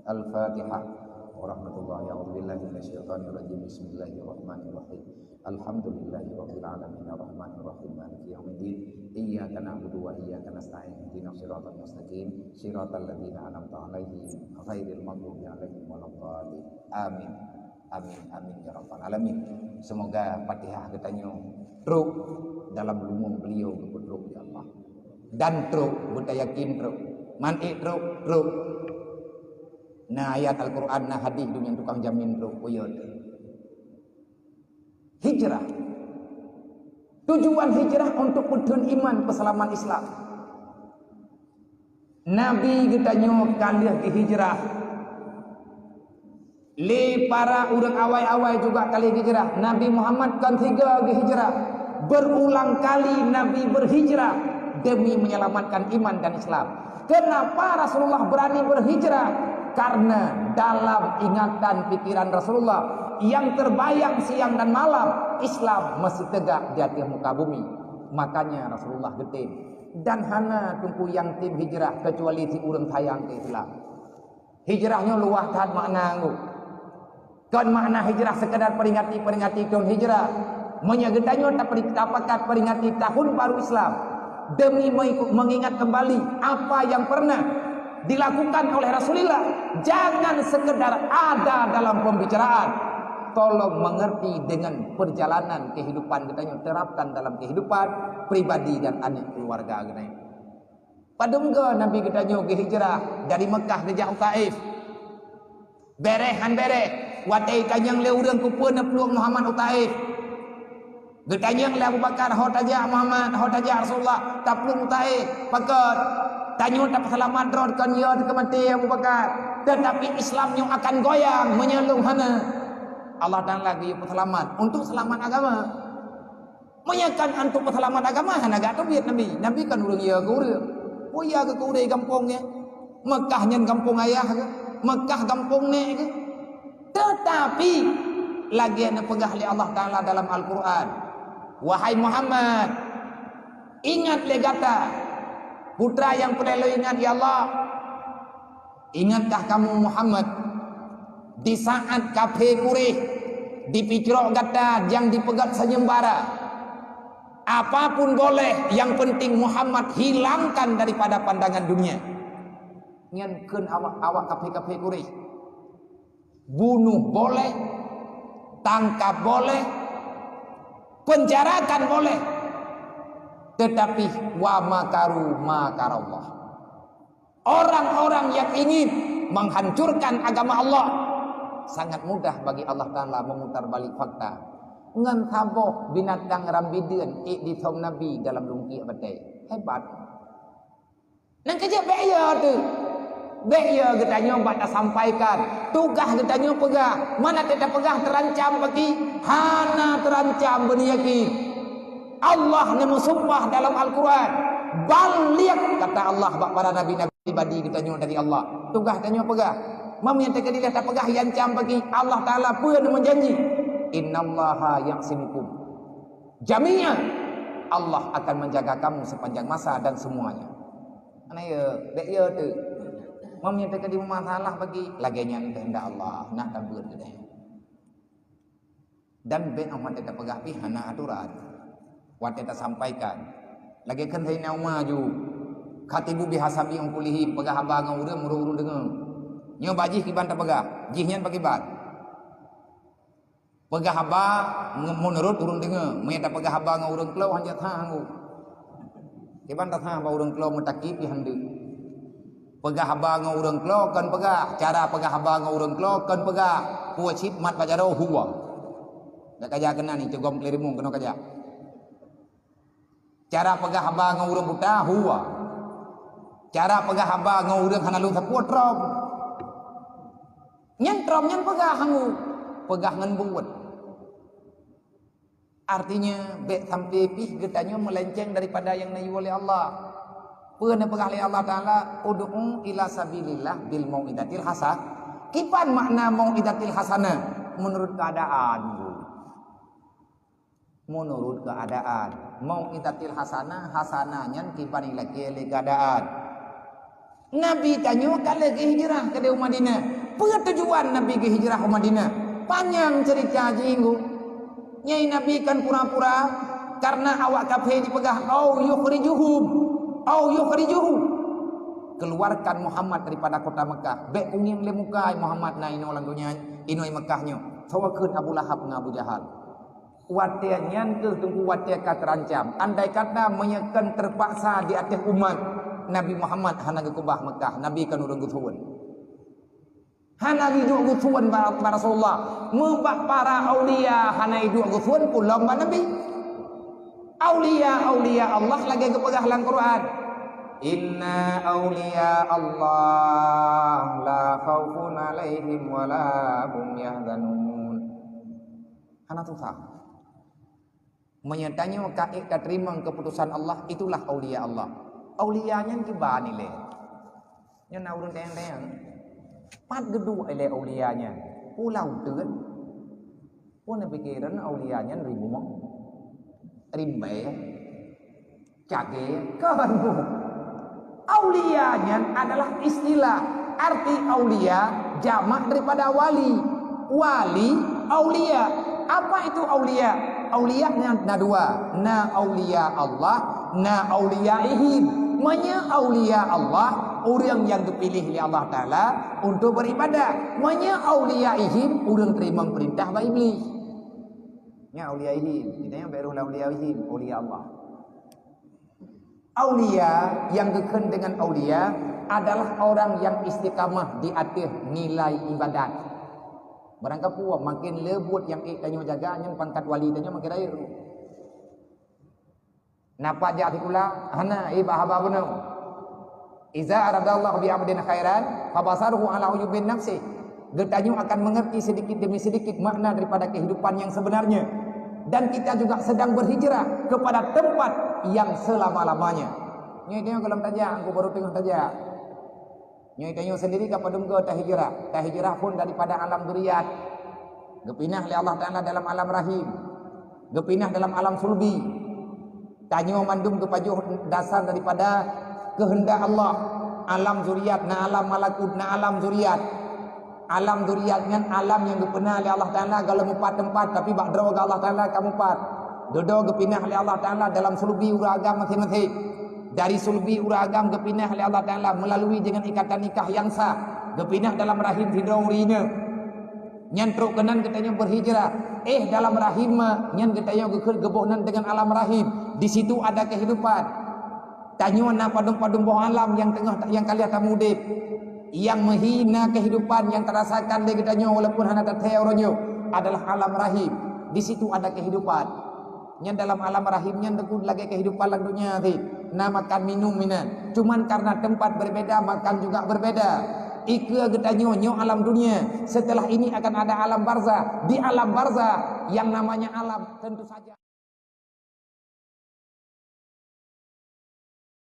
al-Fatihah. Warahmatullahi wabarakatuh. Minasyaitonirrajim. Bismillahirrahmanirrahim. Alhamdulillahirabbil alamin arrahmanir rahim maliki yaumiddin. Iyyaka na'budu wa iyyaka nasta'in. Ihdinas siratal mustaqim. Shiratal ladzina an'amta 'alaihim ghairil maghdubi 'alaihim waladdallin. Amin. Amin amin ya rabbal alamin. Semoga Fatihah katanya truk dalam lumung beliau truk ya Allah. Dan truk kita yakin truk. Mandi truk. Nah ayat Al-Qur'an nah hadis dunia tukang jamin truk uyut. Hijrah. Tujuan hijrah untuk putun iman peselaman Islam. Nabi katanya kalih ke hijrah. Le para orang awai-awai juga kali hijrah. Nabi Muhammad kan 3 ke hijrah. Berulang kali Nabi berhijrah demi menyelamatkan iman dan Islam. Kenapa Rasulullah berani berhijrah? Karena dalam ingatan pikiran Rasulullah yang terbayang siang dan malam, Islam masih tegak di atas muka bumi. Makanya Rasulullah getim. Dan hana tunggu yang tim hijrah kecuali si urang sayang ke Islam. Hijrahnya luah tahan makna ngu. Kan makna hijrah sekedar peringati tahun hijrah. Menyagetanya dapat peringati tahun baru Islam. Demi mengingat kembali apa yang pernah dilakukan oleh Rasulullah. Jangan sekedar ada dalam pembicaraan. Tolong mengerti dengan perjalanan kehidupan kita, terapkan dalam kehidupan pribadi dan anak keluarga kita. Padahal Nabi kita ke hijrah dari Mekah ke Taif. Berehan watai kanyang le urang ku pun peluang Muhammad Taif. Getanyang le Abu Bakar hotaja Muhammad hotaja Rasulullah taplung Taif. Pakat tanyo tak selamat rod kan ya kemati Abu Bakar. Tetapi Islamnya akan goyang menyelung hana. Allah Ta'ala lagi selamat untuk selamat agama. Menyakan untuk selamat agama hana gak tahu biar Nabi. Nabi kan urang ya ke urang. Oh ya ke urang kampungnya. Mekah nyen kampung ayah ke. Mekah kampung ne ke. Tetapi lagi ana pegah li Allah Ta'ala dalam Al-Qur'an. Wahai Muhammad, ingat legata putra yang perlu ingat ya Allah. Ingatkah kamu Muhammad di saat kafir Quraisy dipikirok kata yang dipegat senyembara, apapun boleh, yang penting Muhammad hilangkan daripada pandangan dunia. Nyankeun awak kafir Quraisy, bunuh boleh, tangkap boleh, penjarakan boleh, tetapi wa makaru makarallah. Orang-orang yang ingin menghancurkan agama Allah, sangat mudah bagi Allah Ta'ala memutar balik fakta. Ngan taboh binatang rambideun di som Nabi dalam lungki batai. Hebat. Nang kerja beya tu. Beya getanya bata sampaikan. Tugas getanya pegah. Mana tidak pegah terancam bagi hana terancam beryakin. Allah nemu sumpah dalam Al-Qur'an. Balik kata Allah para nabi-nabi pribadi getanya dari Allah. Tugas getanya pegah. Mam yang tak dilihat tak pegah yang cam bagi Allah Ta'ala pun menjanji innallaha ya'simukum jami'a, Allah akan menjaga kamu sepanjang masa dan semuanya. Ana ya dek ya tu mam yang tak di masalah bagi lagenya ni kehendak Allah nak tambur tu deh. Dan ben amat tak pegah pi hana aturan wat tak sampaikan lagi kan saya nak maju khatibu bihasabi yang kulihi pegah abang urang murung dengar. Nyo bajih kiban tak pegah, jihnya pakai bat. Pegah haba menurut urang dengar, me tak pegah haba ngau urang kelau hanya thangu. Kiban tak haba urang kelau mutakib di handu. Pegah haba ngau urang kelau kan pegah, cara pegah haba ngau urang kelau kan pegah. Puacip mat bajaro huwa. Dak kaja kena ni cegom klerimung kena kaja. Cara pegah haba ngau urang buta huwa. Cara pegah haba ngau urang hana lu sapuat rom. Nyentrom nyen pegah hangu, pegah ngan buat. Artinya be sampai pih getanya melenceng daripada yang nahi oleh Allah. Pernah pegah oleh Allah Ta'ala ud'u ila sabilillah bil mau'idatil hasanah. Kipan makna mau'idatil hasanah? Menurut keadaan. Menurut keadaan. Mau'idatil hasanah, hasanahnya kipan ilaki keadaan. Nabi tanya kalau ke hijrah ke Madinah. Tujuan Nabi ke hijrah ke Madinah. Panjang cerita jinggu. Nyai Nabi kan pura-pura karena awak kafir dipegah. Au yukhrijuhum. Keluarkan Muhammad daripada kota Mekah. Be ungim le mukai Muhammad na ino lang dunya inoi Mekahnya. Tawakkul Abu Lahab dengan Abu Jahal. Watia nyan ke tunggu watia kat terancam. Andai kata menyekan terpaksa di atas umat Nabi Muhammad hana ke Kubah Mekah, Nabi kan urang gutuan. Hana hidup gutuan ba Rasulullah. Membak para aulia hana hidup gutuan pula ba Nabi. Aulia Allah lagi kepegah dalam Quran. Inna aulia Allah la khaufun alaihim wa la hum yahzanun. Hana tu sah. Menyatanya kaik terima keputusan Allah, itulah aulia Allah. Aulianya ki ba ni le. Nya na urun teng-teng. Pat gedu ele aulianya. Pulau teun. Pun pikiran aulianya ribu mong. Rimbe. Cage kan bu. Aulianya adalah istilah. Arti aulia jamak daripada wali. Wali aulia. Apa itu aulia? Aulia na dua. Na aulia Allah, na auliaihim. Manya aulia Allah, orang yang dipilih oleh Allah Ta'ala untuk beribadah. Manya auliaihim, orang terima perintah by iblis. Nya auliaihim, kita yang baru auliaihim, aulia Allah. Aulia yang dekat dengan aulia adalah orang yang istiqamah di atas nilai ibadat. Barangkali puak makin lebut yang tanya jaga yang pangkat wali tanya makin air. Napa jadi pula hana ibahaba benar. Iza aradallahu bi abdin khairan fabasaruhu ala uyubin nafsi. Getanyu akan mengerti sedikit demi sedikit makna daripada kehidupan yang sebenarnya. Dan kita juga sedang berhijrah kepada tempat yang selama-lamanya. Nyai tengok kalau tajak, aku baru tengok tajak. Nyai tengok sendiri kepada engkau tak hijrah. Tak hijrah pun daripada alam duriat. Gepinah oleh Allah Ta'ala dalam alam rahim. Gepinah dalam alam sulbi. Tanya mandum kepajuh dasar daripada kehendak Allah. Alam zuriat, na alam malakut, na alam zuriat. Alam zuriat dengan alam yang gepinah oleh Allah Ta'ala kalau empat tempat tapi bak draw Allah Ta'ala kamu empat. Dodo gepinah oleh Allah Ta'ala dalam sulbi uragam masing-masing. Dari sulbi uragam gepinah oleh Allah Ta'ala melalui dengan ikatan nikah yang sah. Gepinah dalam rahim hidraurina. Nyan truk kenan katanya berhijrah. Dalam rahim nyan katanya gebohnan dengan alam rahim. Di situ ada kehidupan. Tanya na padung-padung bawah alam yang tengah yang kalian tamudip. Yang menghina kehidupan yang terasakan dia katanya walaupun hana teteoronyo adalah alam rahim. Di situ ada kehidupan. Nyan dalam alam rahim nyan tekun lagi kehidupan langdunya ti. Na makan minum minan. Cuman karena tempat berbeda makan juga berbeda. Ika getanyo nyo alam dunia. Setelah ini akan ada alam barzah. Di alam barzah yang namanya alam tentu saja